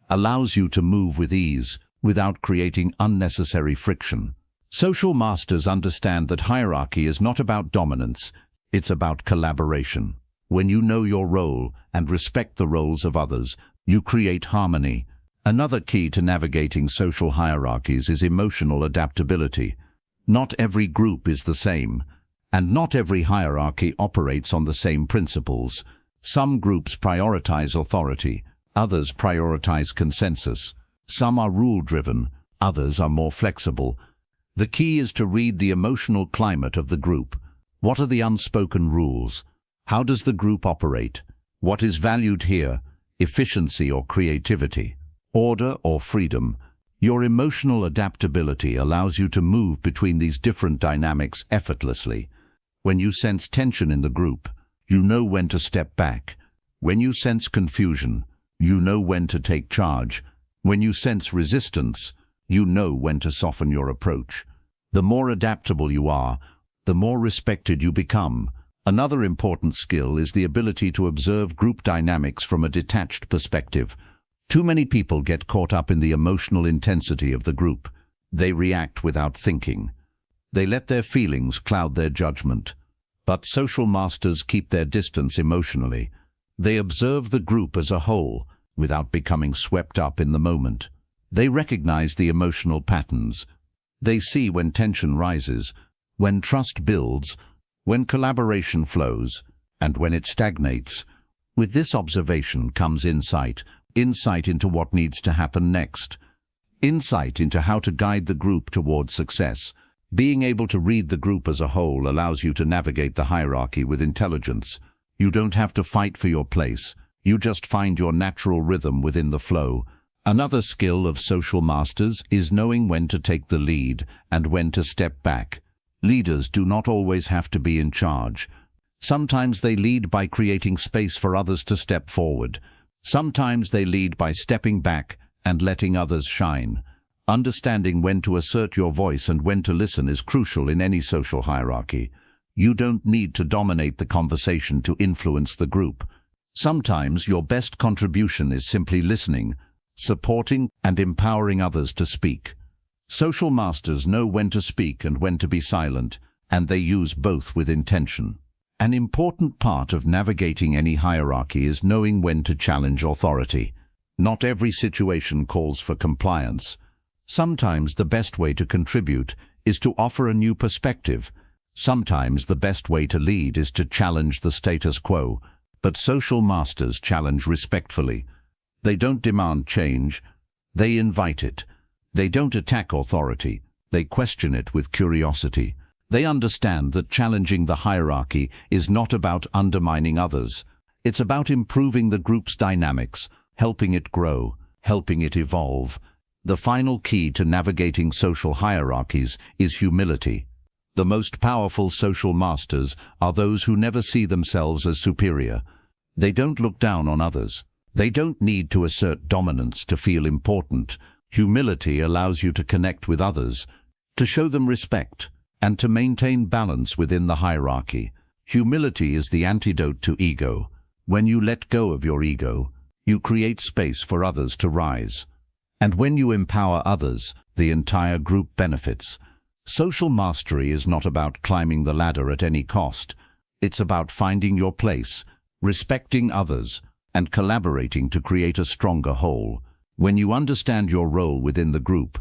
allows you to move with ease without creating unnecessary friction. Social masters understand that hierarchy is not about dominance, it's about collaboration. When you know your role and respect the roles of others, you create harmony. Another key to navigating social hierarchies is emotional adaptability. Not every group is the same, and not every hierarchy operates on the same principles. Some groups prioritize authority, others prioritize consensus. Some are rule-driven, others are more flexible. The key is to read the emotional climate of the group. What are the unspoken rules? How does the group operate? What is valued here? Efficiency or creativity? Order or freedom? Your emotional adaptability allows you to move between these different dynamics effortlessly. When you sense tension in the group, you know when to step back. When you sense confusion, you know when to take charge. When you sense resistance, you know when to soften your approach. The more adaptable you are, the more respected you become. Another important skill is the ability to observe group dynamics from a detached perspective. Too many people get caught up in the emotional intensity of the group. They react without thinking. They let their feelings cloud their judgment. But social masters keep their distance emotionally. They observe the group as a whole, without becoming swept up in the moment. They recognize the emotional patterns. They see when tension rises, when trust builds, when collaboration flows, and when it stagnates. With this observation comes insight into what needs to happen next. Insight into how to guide the group towards success. Being able to read the group as a whole allows you to navigate the hierarchy with intelligence. You don't have to fight for your place. You just find your natural rhythm within the flow. Another skill of social masters is knowing when to take the lead and when to step back. Leaders do not always have to be in charge. Sometimes they lead by creating space for others to step forward. Sometimes they lead by stepping back and letting others shine. Understanding when to assert your voice and when to listen is crucial in any social hierarchy. You don't need to dominate the conversation to influence the group. Sometimes your best contribution is simply listening, supporting, and empowering others to speak. Social masters know when to speak and when to be silent, and they use both with intention. An important part of navigating any hierarchy is knowing when to challenge authority. Not every situation calls for compliance. Sometimes the best way to contribute is to offer a new perspective. Sometimes the best way to lead is to challenge the status quo. But social masters challenge respectfully. They don't demand change, they invite it. They don't attack authority, they question it with curiosity. They understand that challenging the hierarchy is not about undermining others. It's about improving the group's dynamics, helping it grow, helping it evolve. The final key to navigating social hierarchies is humility. The most powerful social masters are those who never see themselves as superior. They don't look down on others. They don't need to assert dominance to feel important. Humility allows you to connect with others, to show them respect, and to maintain balance within the hierarchy. Humility is the antidote to ego. When you let go of your ego, you create space for others to rise. And when you empower others, the entire group benefits. Social mastery is not about climbing the ladder at any cost. It's about finding your place, respecting others, and collaborating to create a stronger whole. When you understand your role within the group,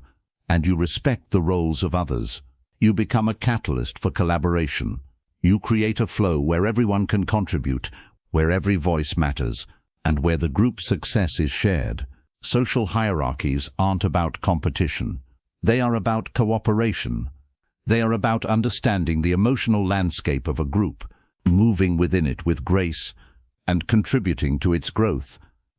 and you respect the roles of others, you become a catalyst for collaboration. You create a flow where everyone can contribute, where every voice matters, and where the group's success is shared. Social hierarchies aren't about competition. They are about cooperation. They are about understanding the emotional landscape of a group, moving within it with grace, and contributing to its growth.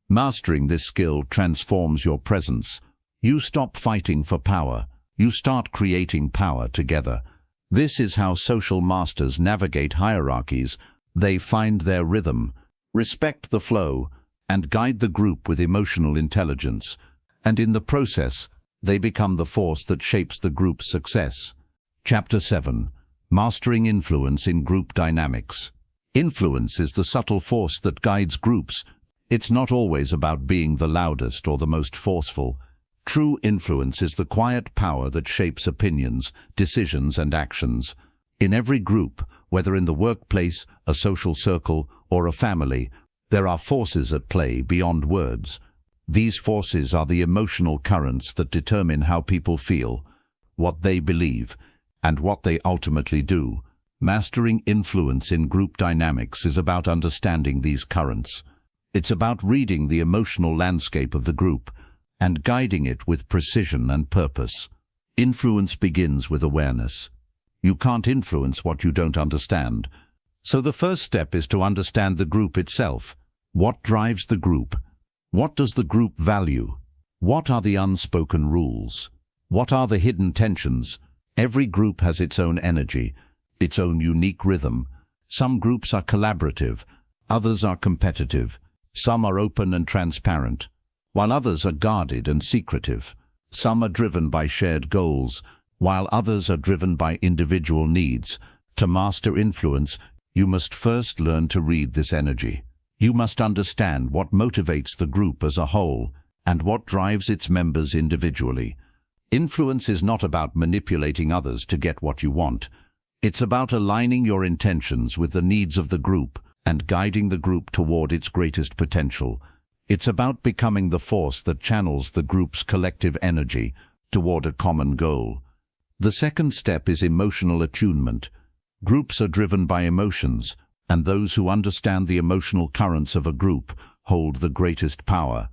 Mastering this skill transforms your presence. You stop fighting for power. You start creating power together. This is how social masters navigate hierarchies. They find their rhythm, respect the flow, and guide the group with emotional intelligence. And in the process, they become the force that shapes the group's success. Chapter 7. Mastering Influence in Group Dynamics. Influence is the subtle force that guides groups. It's not always about being the loudest or the most forceful. True influence is the quiet power that shapes opinions, decisions, and actions. In every group, whether in the workplace, a social circle, or a family, there are forces at play beyond words. These forces are the emotional currents that determine how people feel, what they believe, and what they ultimately do. Mastering influence in group dynamics is about understanding these currents. It's about reading the emotional landscape of the group and guiding it with precision and purpose. Influence begins with awareness. You can't influence what you don't understand. So the first step is to understand the group itself. What drives the group? What does the group value? What are the unspoken rules? What are the hidden tensions? Every group has its own energy, its own unique rhythm. Some groups are collaborative, others are competitive. Some are open and transparent, while others are guarded and secretive. Some are driven by shared goals, while others are driven by individual needs. To master influence, you must first learn to read this energy. You must understand what motivates the group as a whole and what drives its members individually. Influence is not about manipulating others to get what you want. It's about aligning your intentions with the needs of the group and guiding the group toward its greatest potential. It's about becoming the force that channels the group's collective energy toward a common goal. The second step is emotional attunement. Groups are driven by emotions, and those who understand the emotional currents of a group hold the greatest power.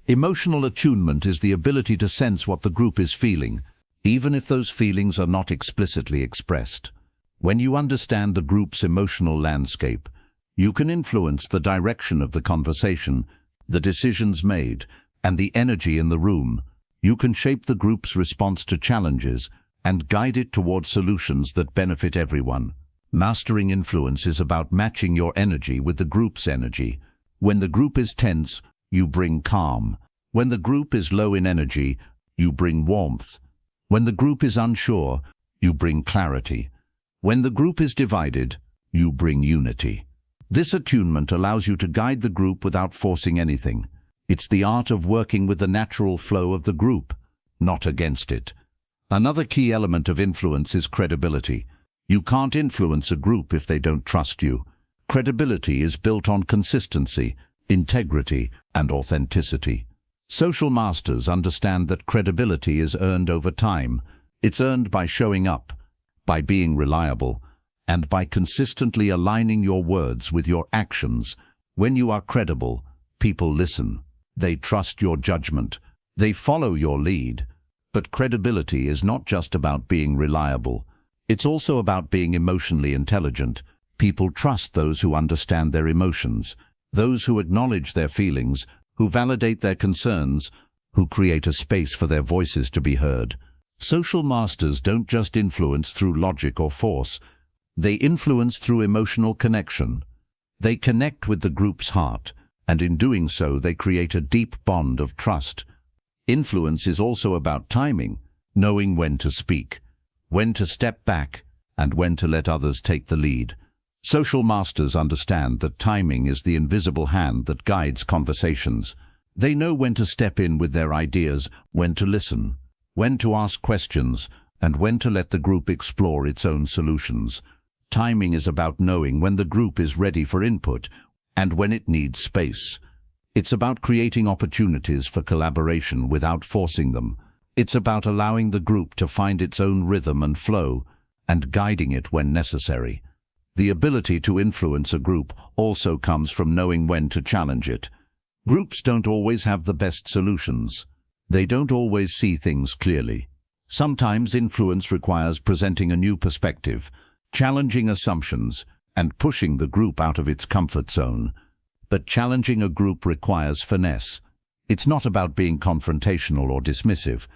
Emotional attunement is the ability to sense what the group is feeling, even if those feelings are not explicitly expressed. When you understand the group's emotional landscape, you can influence the direction of the conversation, the decisions made, and the energy in the room. You can shape the group's response to challenges and guide it toward solutions that benefit everyone. Mastering influence is about matching your energy with the group's energy. When the group is tense, you bring calm. When the group is low in energy, you bring warmth. When the group is unsure, you bring clarity. When the group is divided, you bring unity. This attunement allows you to guide the group without forcing anything. It's the art of working with the natural flow of the group, not against it. Another key element of influence is credibility. You can't influence a group if they don't trust you. Credibility is built on consistency, integrity, and authenticity. Social masters understand that credibility is earned over time. It's earned by showing up, by being reliable, and by consistently aligning your words with your actions. When you are credible, people listen. They trust your judgment. They follow your lead. But credibility is not just about being reliable. It's also about being emotionally intelligent. People trust those who understand their emotions, those who acknowledge their feelings, who validate their concerns, who create a space for their voices to be heard. Social masters don't just influence through logic or force. They influence through emotional connection. They connect with the group's heart, and in doing so they create a deep bond of trust. Influence is also about timing, knowing when to speak, when to step back, and when to let others take the lead. Social masters understand that timing is the invisible hand that guides conversations. They know when to step in with their ideas, when to listen, when to ask questions, and when to let the group explore its own solutions. Timing is about knowing when the group is ready for input and when it needs space. It's about creating opportunities for collaboration without forcing them. It's about allowing the group to find its own rhythm and flow and guiding it when necessary. The ability to influence a group also comes from knowing when to challenge it. Groups don't always have the best solutions. They don't always see things clearly. Sometimes influence requires presenting a new perspective, challenging assumptions, and pushing the group out of its comfort zone. But challenging a group requires finesse. It's not about being confrontational or dismissive.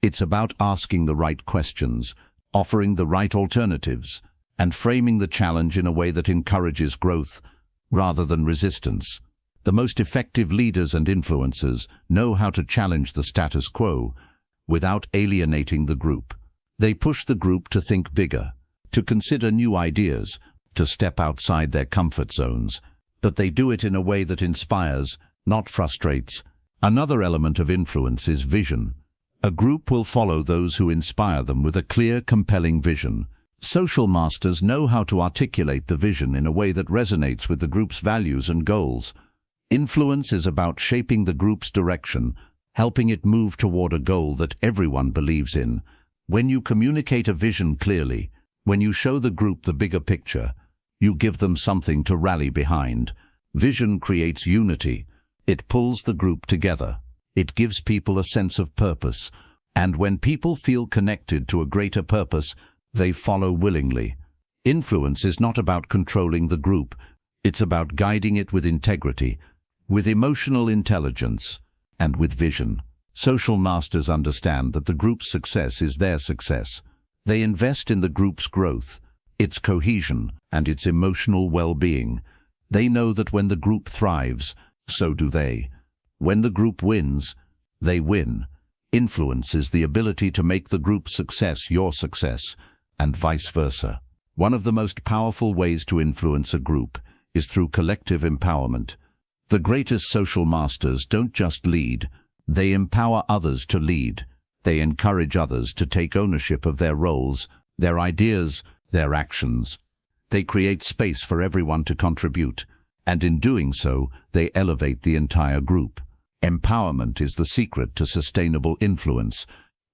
It's about asking the right questions, offering the right alternatives, and framing the challenge in a way that encourages growth rather than resistance. The most effective leaders and influencers know how to challenge the status quo without alienating the group. They push the group to think bigger, to consider new ideas, to step outside their comfort zones, but they do it in a way that inspires, not frustrates. Another element of influence is vision. A group will follow those who inspire them with a clear, compelling vision. Social masters know how to articulate the vision in a way that resonates with the group's values and goals. Influence is about shaping the group's direction, helping it move toward a goal that everyone believes in. When you communicate a vision clearly, when you show the group the bigger picture, you give them something to rally behind. Vision creates unity. It pulls the group together. It gives people a sense of purpose. And when people feel connected to a greater purpose, they follow willingly. Influence is not about controlling the group. It's about guiding it with integrity, with emotional intelligence, and with vision. Social masters understand that the group's success is their success. They invest in the group's growth, its cohesion, and its emotional well-being. They know that when the group thrives, so do they. When the group wins, they win. Influence is the ability to make the group's success your success, and vice versa. One of the most powerful ways to influence a group is through collective empowerment. The greatest social masters don't just lead, they empower others to lead. They encourage others to take ownership of their roles, their ideas, their actions. They create space for everyone to contribute, and in doing so, they elevate the entire group. Empowerment is the secret to sustainable influence.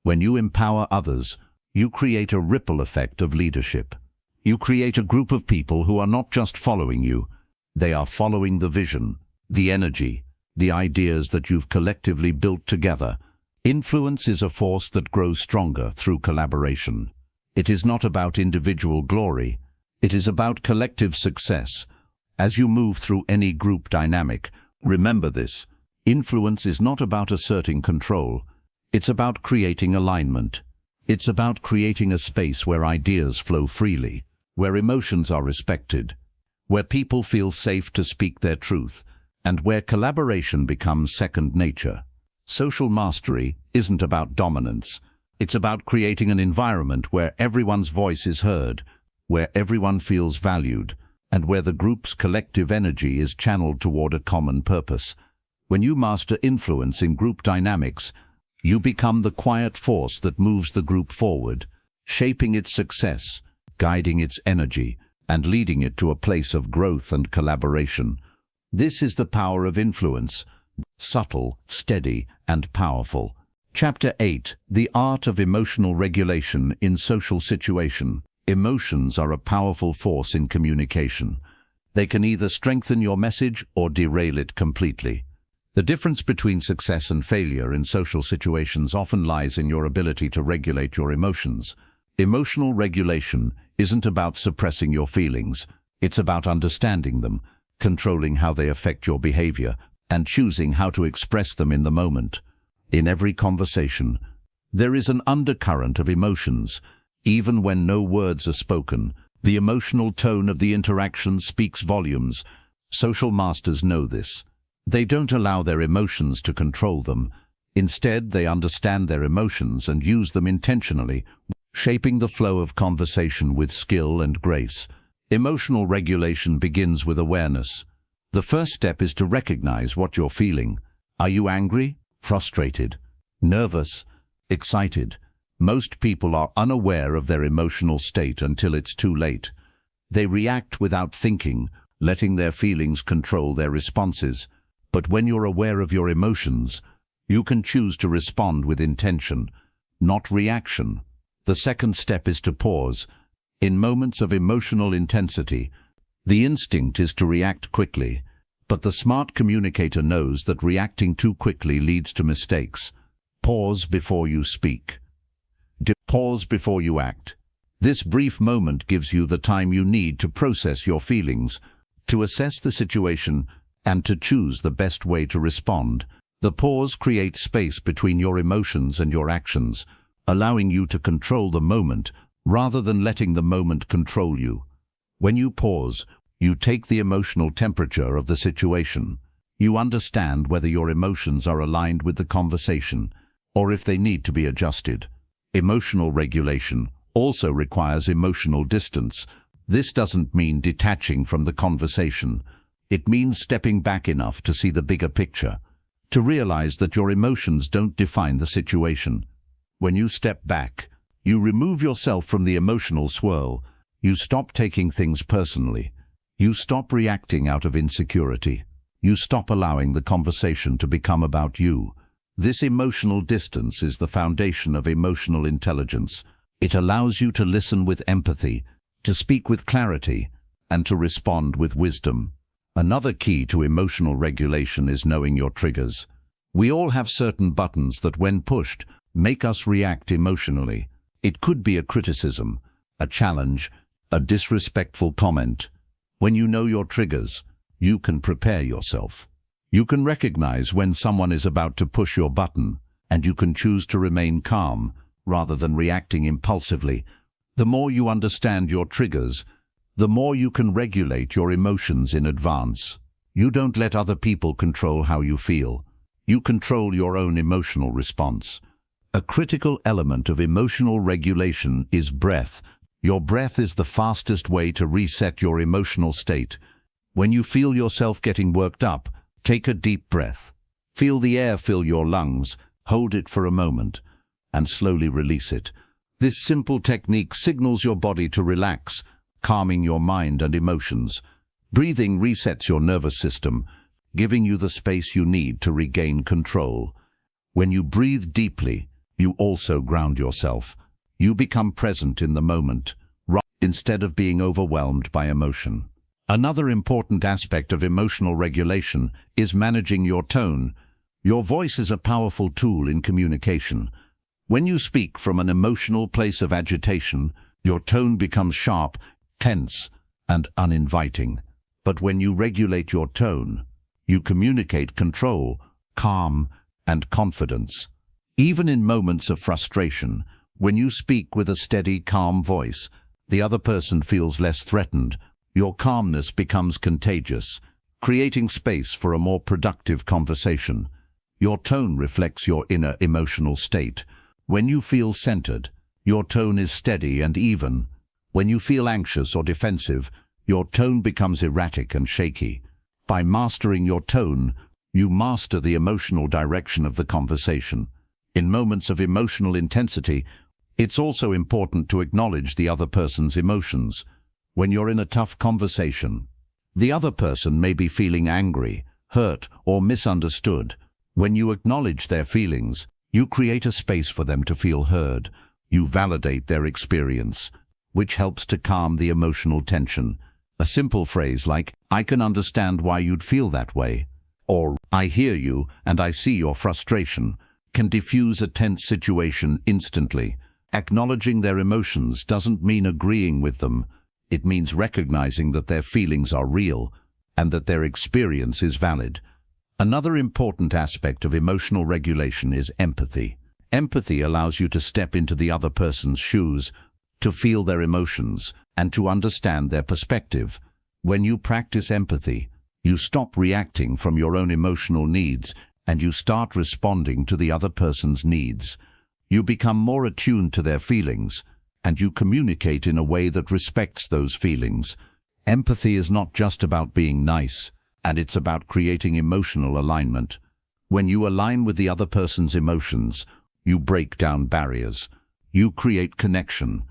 When you empower others, you create a ripple effect of leadership. You create a group of people who are not just following you, they are following the vision, the energy, the ideas that you've collectively built together. Influence is a force that grows stronger through collaboration. It is not about individual glory. It is about collective success. As you move through any group dynamic, remember this. Influence is not about asserting control. It's about creating alignment. It's about creating a space where ideas flow freely, where emotions are respected, where people feel safe to speak their truth, and where collaboration becomes second nature. Social mastery isn't about dominance. It's about creating an environment where everyone's voice is heard, where everyone feels valued, and where the group's collective energy is channeled toward a common purpose. When you master influence in group dynamics, you become the quiet force that moves the group forward, shaping its success, guiding its energy, and leading it to a place of growth and collaboration. This is the power of influence. subtle, steady, and powerful. Chapter 8: The Art of Emotional Regulation in Social Situation. Emotions are a powerful force in communication. They can either strengthen your message or derail it completely. The difference between success and failure in social situations often lies in your ability to regulate your emotions. Emotional regulation isn't about suppressing your feelings. It's about understanding them, controlling how they affect your behavior, and choosing how to express them in the moment. In every conversation, there is an undercurrent of emotions. Even when no words are spoken, the emotional tone of the interaction speaks volumes. Social masters know this. They don't allow their emotions to control them. Instead, they understand their emotions and use them intentionally, shaping the flow of conversation with skill and grace. Emotional regulation begins with awareness. The first step is to recognize what you're feeling. Are you angry, frustrated, nervous, excited? Most people are unaware of their emotional state until it's too late. They react without thinking, letting their feelings control their responses. But when you're aware of your emotions, you can choose to respond with intention, not reaction. The second step is to pause. In moments of emotional intensity, the instinct is to react quickly, but the smart communicator knows that reacting too quickly leads to mistakes. Pause before you speak. Pause before you act. This brief moment gives you the time you need to process your feelings, to assess the situation, and to choose the best way to respond. The pause creates space between your emotions and your actions, allowing you to control the moment rather than letting the moment control you. When you pause, you take the emotional temperature of the situation. You understand whether your emotions are aligned with the conversation or if they need to be adjusted. Emotional regulation also requires emotional distance. This doesn't mean detaching from the conversation. It means stepping back enough to see the bigger picture, to realize that your emotions don't define the situation. When you step back, you remove yourself from the emotional swirl. You stop taking things personally. You stop reacting out of insecurity. You stop allowing the conversation to become about you. This emotional distance is the foundation of emotional intelligence. It allows you to listen with empathy, to speak with clarity, and to respond with wisdom. Another key to emotional regulation is knowing your triggers. We all have certain buttons that, when pushed, make us react emotionally. It could be a criticism, a challenge, a disrespectful comment. When you know your triggers, you can prepare yourself. You can recognize when someone is about to push your button, and you can choose to remain calm rather than reacting impulsively. The more you understand your triggers, the more you can regulate your emotions in advance. You don't let other people control how you feel. You control your own emotional response. A critical element of emotional regulation is breath. Your breath is the fastest way to reset your emotional state. When you feel yourself getting worked up, take a deep breath. Feel the air fill your lungs, hold it for a moment, and slowly release it. This simple technique signals your body to relax, calming your mind and emotions. Breathing resets your nervous system, giving you the space you need to regain control. When you breathe deeply, you also ground yourself. You become present in the moment, instead of being overwhelmed by emotion. Another important aspect of emotional regulation is managing your tone. Your voice is a powerful tool in communication. When you speak from an emotional place of agitation, your tone becomes sharp, tense, and uninviting. But when you regulate your tone, you communicate control, calm, and confidence. Even in moments of frustration, when you speak with a steady, calm voice, the other person feels less threatened. Your calmness becomes contagious, creating space for a more productive conversation. Your tone reflects your inner emotional state. When you feel centered, your tone is steady and even. When you feel anxious or defensive, your tone becomes erratic and shaky. By mastering your tone, you master the emotional direction of the conversation. In moments of emotional intensity, it's also important to acknowledge the other person's emotions. When you're in a tough conversation, the other person may be feeling angry, hurt, or misunderstood. When you acknowledge their feelings, you create a space for them to feel heard. You validate their experience, which helps to calm the emotional tension. A simple phrase like, "I can understand why you'd feel that way," or "I hear you and I see your frustration," can diffuse a tense situation instantly. Acknowledging their emotions doesn't mean agreeing with them. It means recognizing that their feelings are real and that their experience is valid. Another important aspect of emotional regulation is empathy. Empathy allows you to step into the other person's shoes, to feel their emotions, and to understand their perspective. When you practice empathy, you stop reacting from your own emotional needs and you start responding to the other person's needs. You become more attuned to their feelings, and you communicate in a way that respects those feelings. Empathy is not just about being nice, and it's about creating emotional alignment. When you align with the other person's emotions, you break down barriers. You create connection.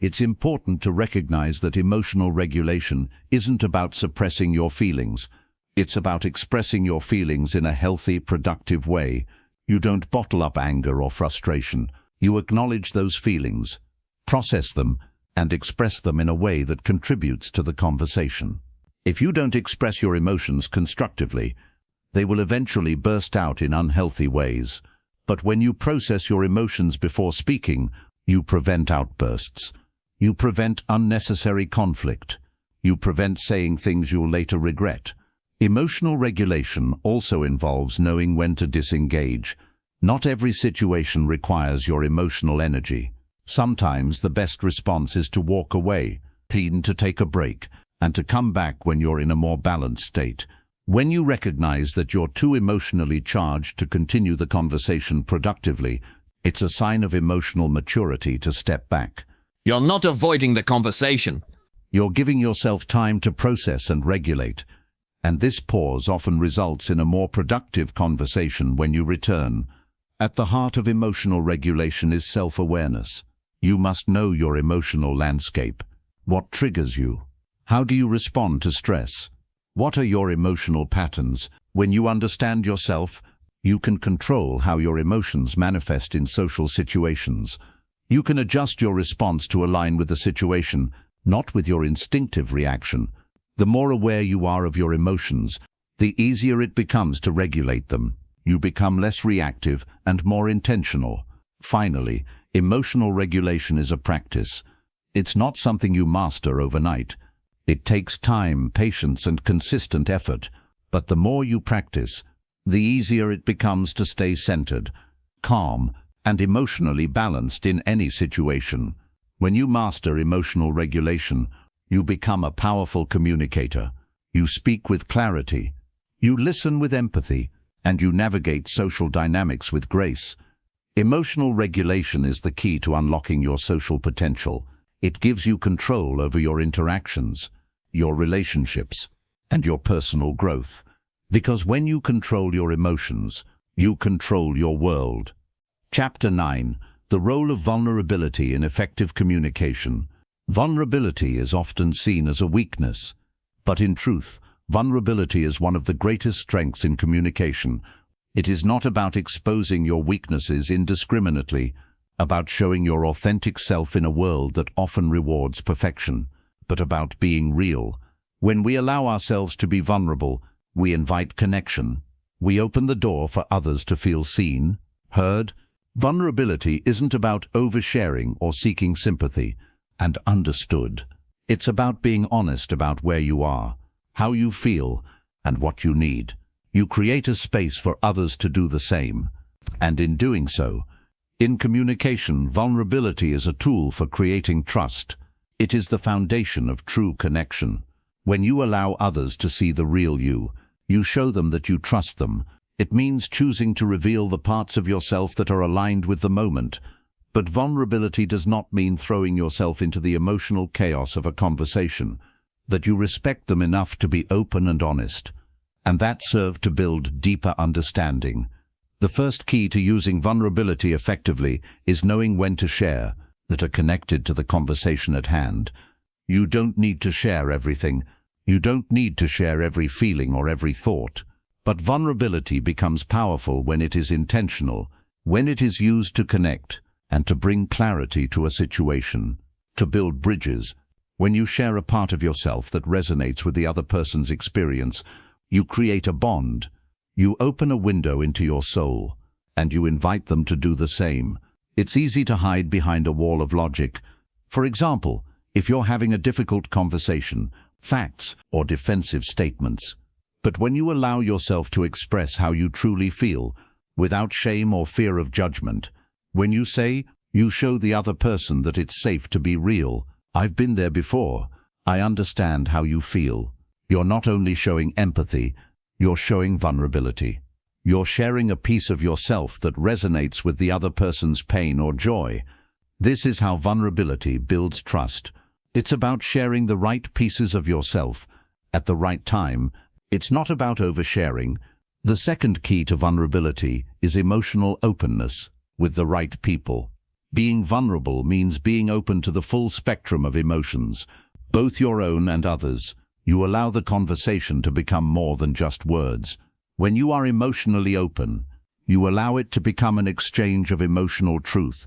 It's important to recognize that emotional regulation isn't about suppressing your feelings. It's about expressing your feelings in a healthy, productive way. You don't bottle up anger or frustration. You acknowledge those feelings, process them, and express them in a way that contributes to the conversation. If you don't express your emotions constructively, they will eventually burst out in unhealthy ways. But when you process your emotions before speaking, you prevent outbursts. You prevent unnecessary conflict. You prevent saying things you'll later regret. Emotional regulation also involves knowing when to disengage. Not every situation requires your emotional energy. Sometimes the best response is to walk away, to take a break, and to come back when you're in a more balanced state. When you recognize that you're too emotionally charged to continue the conversation productively, it's a sign of emotional maturity to step back. You're not avoiding the conversation. You're giving yourself time to process and regulate, and this pause often results in a more productive conversation when you return. At the heart of emotional regulation is self-awareness. You must know your emotional landscape. What triggers you? How do you respond to stress? What are your emotional patterns? When you understand yourself, you can control how your emotions manifest in social situations. You can adjust your response to align with the situation, not with your instinctive reaction. The more aware you are of your emotions, the easier it becomes to regulate them. You become less reactive and more intentional. Finally, emotional regulation is a practice. It's not something you master overnight. It takes time, patience, and consistent effort. But the more you practice, the easier it becomes to stay centered, calm, and emotionally balanced in any situation. When you master emotional regulation, you become a powerful communicator. You speak with clarity, you listen with empathy, and you navigate social dynamics with grace. Emotional regulation is the key to unlocking your social potential. It gives you control over your interactions, your relationships, and your personal growth. Because when you control your emotions, you control your world. Chapter 9. The role of vulnerability in effective communication. Vulnerability is often seen as a weakness, but in truth, vulnerability is one of the greatest strengths in communication. It is not about exposing your weaknesses indiscriminately, about showing your authentic self in a world that often rewards perfection, but about being real. When we allow ourselves to be vulnerable, we invite connection. We open the door for others to feel seen, heard. Vulnerability isn't about oversharing or seeking sympathy and understood. It's about being honest about where you are, how you feel, and what you need. You create a space for others to do the same. And in doing so, in communication, vulnerability is a tool for creating trust. It is the foundation of true connection. When you allow others to see the real you, you show them that you trust them. It means choosing to reveal the parts of yourself that are aligned with the moment. But vulnerability does not mean throwing yourself into the emotional chaos of a conversation, that you respect them enough to be open and honest. And that serves to build deeper understanding. The first key to using vulnerability effectively is knowing when to share, that are connected to the conversation at hand. You don't need to share everything. You don't need to share every feeling or every thought. But vulnerability becomes powerful when it is intentional, when it is used to connect and to bring clarity to a situation, to build bridges. When you share a part of yourself that resonates with the other person's experience, you create a bond. You open a window into your soul, and you invite them to do the same. It's easy to hide behind a wall of logic. For example, if you're having a difficult conversation, facts or defensive statements. But when you allow yourself to express how you truly feel, without shame or fear of judgment, when you say, you show the other person that it's safe to be real. I've been there before. I understand how you feel. You're not only showing empathy, you're showing vulnerability. You're sharing a piece of yourself that resonates with the other person's pain or joy. This is how vulnerability builds trust. It's about sharing the right pieces of yourself at the right time. It's not about oversharing. The second key to vulnerability is emotional openness with the right people. Being vulnerable means being open to the full spectrum of emotions, both your own and others. You allow the conversation to become more than just words. When you are emotionally open, you allow it to become an exchange of emotional truth.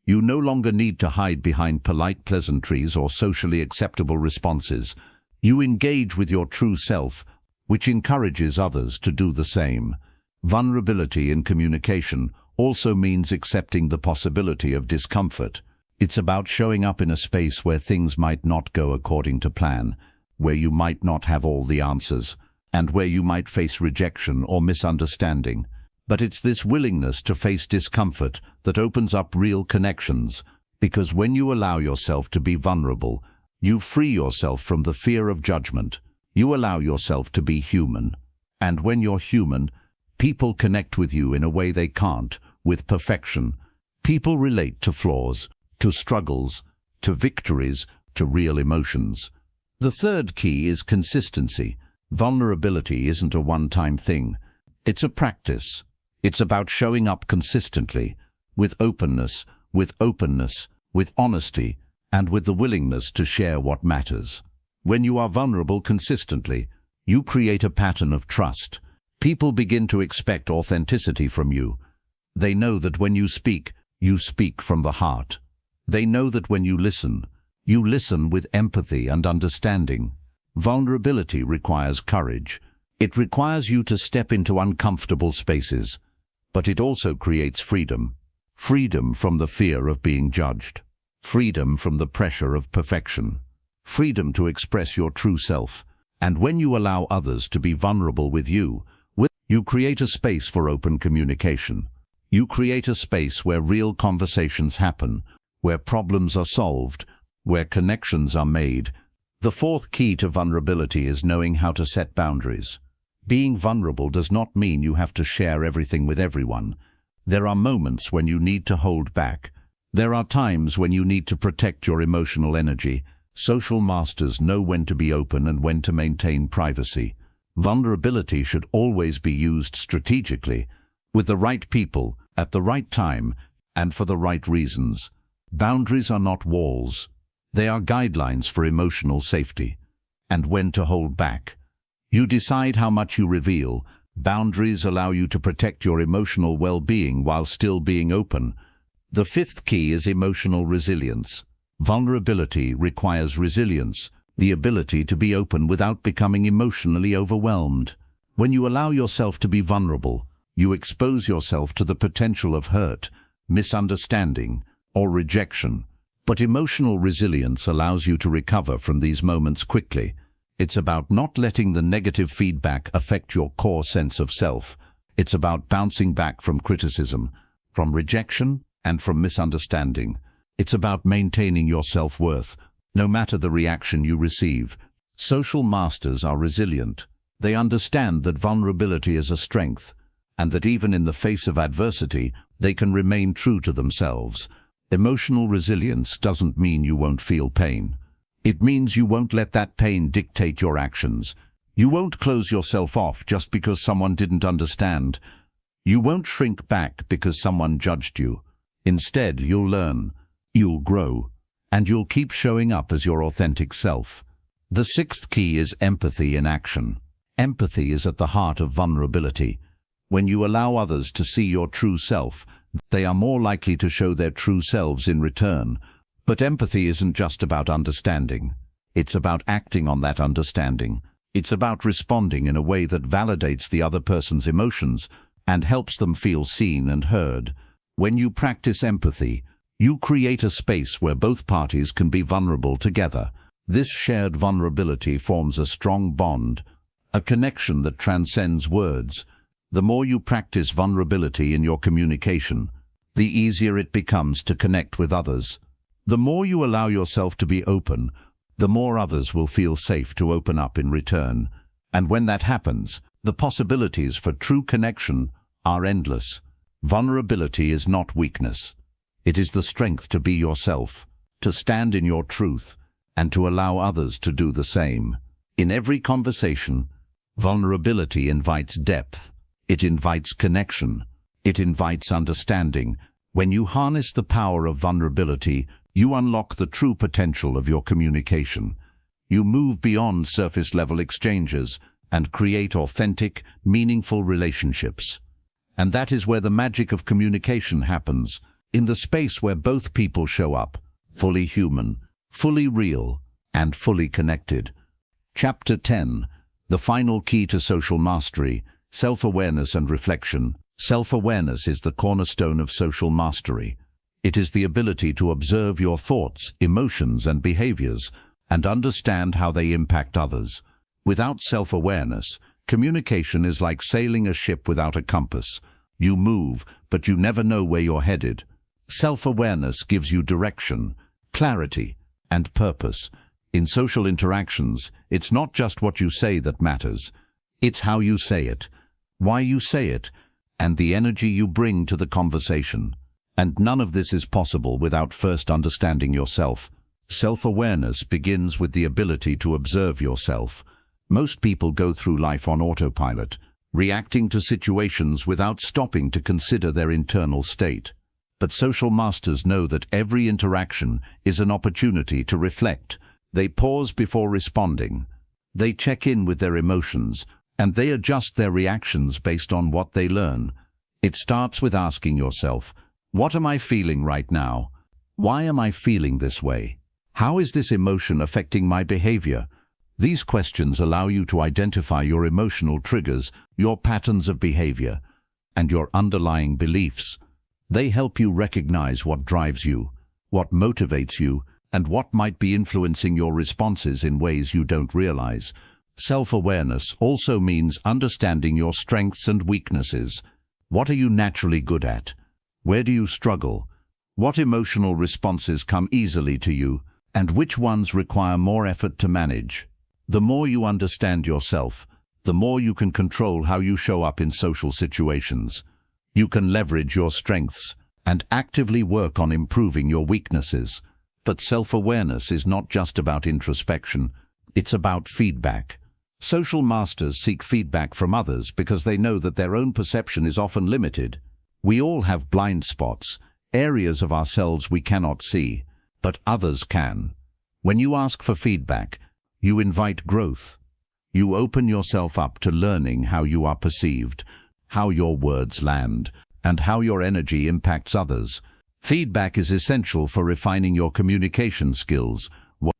You no longer need to hide behind polite pleasantries or socially acceptable responses. You engage with your true self, which encourages others to do the same. Vulnerability in communication also means accepting the possibility of discomfort. It's about showing up in a space where things might not go according to plan, where you might not have all the answers, and where you might face rejection or misunderstanding. But it's this willingness to face discomfort that opens up real connections, because when you allow yourself to be vulnerable, you free yourself from the fear of judgment. You allow yourself to be human. And when you're human, people connect with you in a way they can't, with perfection. People relate to flaws, to struggles, to victories, to real emotions. The third key is consistency. Vulnerability isn't a one-time thing. It's a practice. It's about showing up consistently, with openness, with honesty, and with the willingness to share what matters. When you are vulnerable consistently, you create a pattern of trust. People begin to expect authenticity from you. They know that when you speak from the heart. They know that when you listen with empathy and understanding. Vulnerability requires courage. It requires you to step into uncomfortable spaces, but it also creates freedom. Freedom from the fear of being judged. Freedom from the pressure of perfection. Freedom to express your true self. And when you allow others to be vulnerable with you create a space for open communication. You create a space where real conversations happen, where problems are solved, where connections are made. The fourth key to vulnerability is knowing how to set boundaries. Being vulnerable does not mean you have to share everything with everyone. There are moments when you need to hold back. There are times when you need to protect your emotional energy. Social masters know when to be open and when to maintain privacy. Vulnerability should always be used strategically, with the right people, at the right time, and for the right reasons. Boundaries are not walls. They are guidelines for emotional safety. And when to hold back. You decide how much you reveal. Boundaries allow you to protect your emotional well-being while still being open. The fifth key is emotional resilience. Vulnerability requires resilience, the ability to be open without becoming emotionally overwhelmed. When you allow yourself to be vulnerable, you expose yourself to the potential of hurt, misunderstanding, or rejection. But emotional resilience allows you to recover from these moments quickly. It's about not letting the negative feedback affect your core sense of self. It's about bouncing back from criticism, from rejection, and from misunderstanding. It's about maintaining your self-worth, no matter the reaction you receive. Social masters are resilient. They understand that vulnerability is a strength, and that even in the face of adversity, they can remain true to themselves. Emotional resilience doesn't mean you won't feel pain. It means you won't let that pain dictate your actions. You won't close yourself off just because someone didn't understand. You won't shrink back because someone judged you. Instead, you'll learn, you'll grow, and you'll keep showing up as your authentic self. The sixth key is empathy in action. Empathy is at the heart of vulnerability. When you allow others to see your true self, they are more likely to show their true selves in return. But empathy isn't just about understanding. It's about acting on that understanding. It's about responding in a way that validates the other person's emotions and helps them feel seen and heard. When you practice empathy, you create a space where both parties can be vulnerable together. This shared vulnerability forms a strong bond, a connection that transcends words. The more you practice vulnerability in your communication, the easier it becomes to connect with others. The more you allow yourself to be open, the more others will feel safe to open up in return. And when that happens, the possibilities for true connection are endless. Vulnerability is not weakness. It is the strength to be yourself, to stand in your truth, and to allow others to do the same. In every conversation, vulnerability invites depth. It invites connection. It invites understanding. When you harness the power of vulnerability, you unlock the true potential of your communication. You move beyond surface-level exchanges and create authentic, meaningful relationships. And that is where the magic of communication happens, in the space where both people show up, fully human, fully real, and fully connected. Chapter 10. The final key to social mastery, self-awareness and reflection. Self-awareness is the cornerstone of social mastery. It is the ability to observe your thoughts, emotions, and behaviors, and understand how they impact others. Without self-awareness, communication is like sailing a ship without a compass. You move, but you never know where you're headed. Self-awareness gives you direction, clarity, and purpose. In social interactions, it's not just what you say that matters. It's how you say it, why you say it, and the energy you bring to the conversation. And none of this is possible without first understanding yourself. Self-awareness begins with the ability to observe yourself. Most people go through life on autopilot, reacting to situations without stopping to consider their internal state. But social masters know that every interaction is an opportunity to reflect. They pause before responding. They check in with their emotions, and they adjust their reactions based on what they learn. It starts with asking yourself, what am I feeling right now? Why am I feeling this way? How is this emotion affecting my behavior? These questions allow you to identify your emotional triggers, your patterns of behavior, and your underlying beliefs. They help you recognize what drives you, what motivates you, and what might be influencing your responses in ways you don't realize. Self-awareness also means understanding your strengths and weaknesses. What are you naturally good at? Where do you struggle? What emotional responses come easily to you, and which ones require more effort to manage? The more you understand yourself, the more you can control how you show up in social situations. You can leverage your strengths and actively work on improving your weaknesses. But self-awareness is not just about introspection, it's about feedback. Social masters seek feedback from others because they know that their own perception is often limited. We all have blind spots, areas of ourselves we cannot see, but others can. When you ask for feedback, you invite growth. You open yourself up to learning how you are perceived, how your words land, and how your energy impacts others. Feedback is essential for refining your communication skills.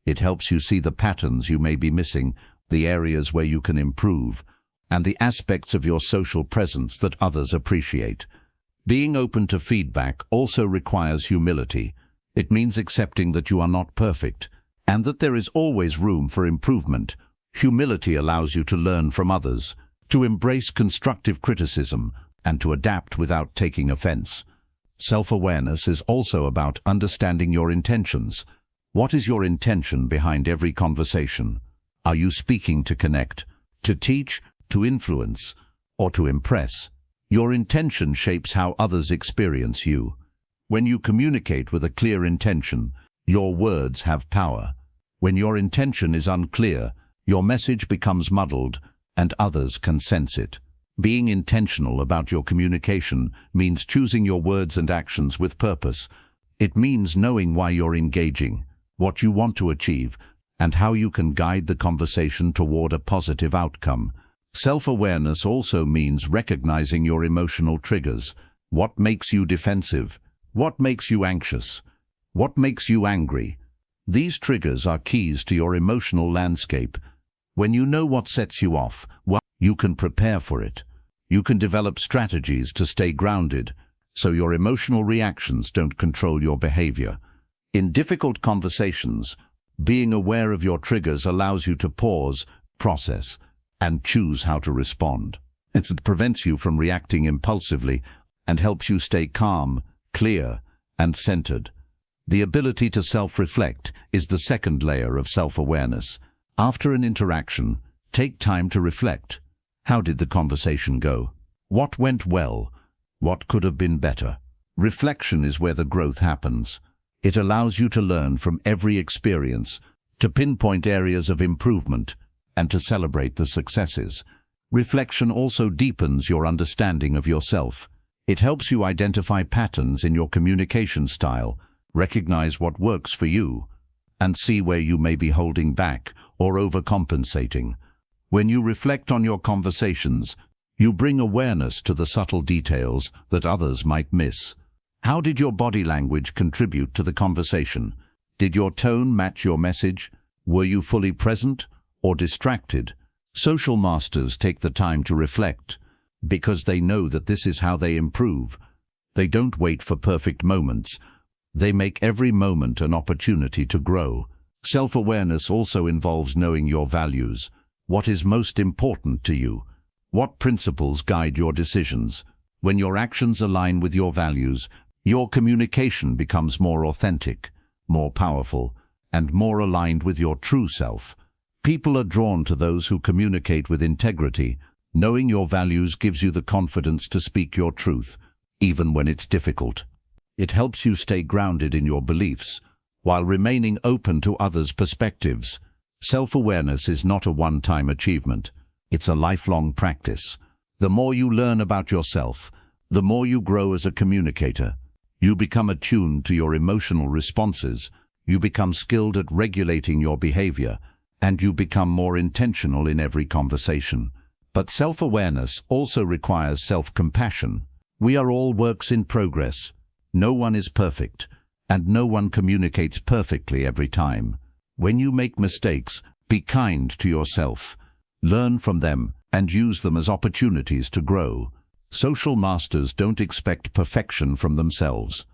It helps you see the patterns you may be missing, the areas where you can improve, and the aspects of your social presence that others appreciate. Being open to feedback also requires humility. It means accepting that you are not perfect, and that there is always room for improvement. Humility allows you to learn from others, to embrace constructive criticism, and to adapt without taking offense. Self-awareness is also about understanding your intentions. What is your intention behind every conversation? Are you speaking to connect, to teach, to influence, or to impress? Your intention shapes how others experience you. When you communicate with a clear intention, your words have power. When your intention is unclear, your message becomes muddled, and others can sense it. Being intentional about your communication means choosing your words and actions with purpose. It means knowing why you're engaging, what you want to achieve, and how you can guide the conversation toward a positive outcome. Self-awareness also means recognizing your emotional triggers. What makes you defensive? What makes you anxious? What makes you angry? These triggers are keys to your emotional landscape. When you know what sets you off, well, you can prepare for it. You can develop strategies to stay grounded, so your emotional reactions don't control your behavior. In difficult conversations, being aware of your triggers allows you to pause, process, and choose how to respond. It prevents you from reacting impulsively and helps you stay calm, clear, and centered. The ability to self-reflect is the second layer of self-awareness. After an interaction, take time to reflect. How did the conversation go? What went well? What could have been better? Reflection is where the growth happens. It allows you to learn from every experience, to pinpoint areas of improvement, and to celebrate the successes. Reflection also deepens your understanding of yourself. It helps you identify patterns in your communication style, recognize what works for you, and see where you may be holding back or overcompensating. When you reflect on your conversations, you bring awareness to the subtle details that others might miss. How did your body language contribute to the conversation? Did your tone match your message? Were you fully present or distracted? Social masters take the time to reflect because they know that this is how they improve. They don't wait for perfect moments. They make every moment an opportunity to grow. Self-awareness also involves knowing your values. What is most important to you? What principles guide your decisions? When your actions align with your values, your communication becomes more authentic, more powerful, and more aligned with your true self. People are drawn to those who communicate with integrity. Knowing your values gives you the confidence to speak your truth, even when it's difficult. It helps you stay grounded in your beliefs, while remaining open to others' perspectives. Self-awareness is not a one-time achievement. It's a lifelong practice. The more you learn about yourself, the more you grow as a communicator. You become attuned to your emotional responses, you become skilled at regulating your behavior, and you become more intentional in every conversation. But self-awareness also requires self-compassion. We are all works in progress. No one is perfect, and no one communicates perfectly every time. When you make mistakes, be kind to yourself. Learn from them and use them as opportunities to grow. Social masters don't expect perfection from themselves.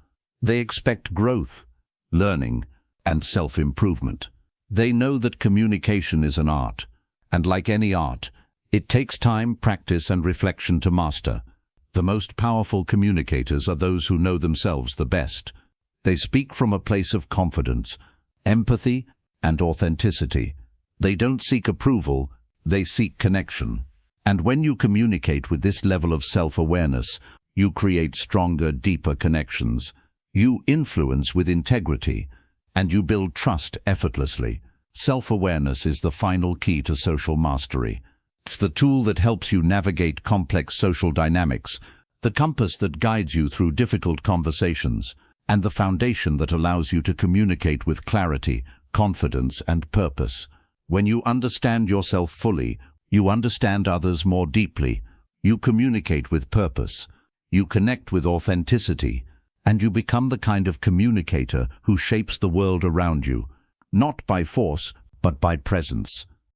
They expect growth, learning, and self-improvement. They know that communication is an art, and like any art, it takes time, practice, and reflection to master. The most powerful communicators are those who know themselves the best. They speak from a place of confidence, empathy, and authenticity. They don't seek approval, they seek connection. And when you communicate with this level of self-awareness, you create stronger, deeper connections. You influence with integrity, and you build trust effortlessly. Self-awareness is the final key to social mastery. It's the tool that helps you navigate complex social dynamics, the compass that guides you through difficult conversations, and the foundation that allows you to communicate with clarity, confidence, and purpose. When you understand yourself fully, you understand others more deeply. You communicate with purpose. You connect with authenticity, and you become the kind of communicator who shapes the world around you, not by force, but by presence.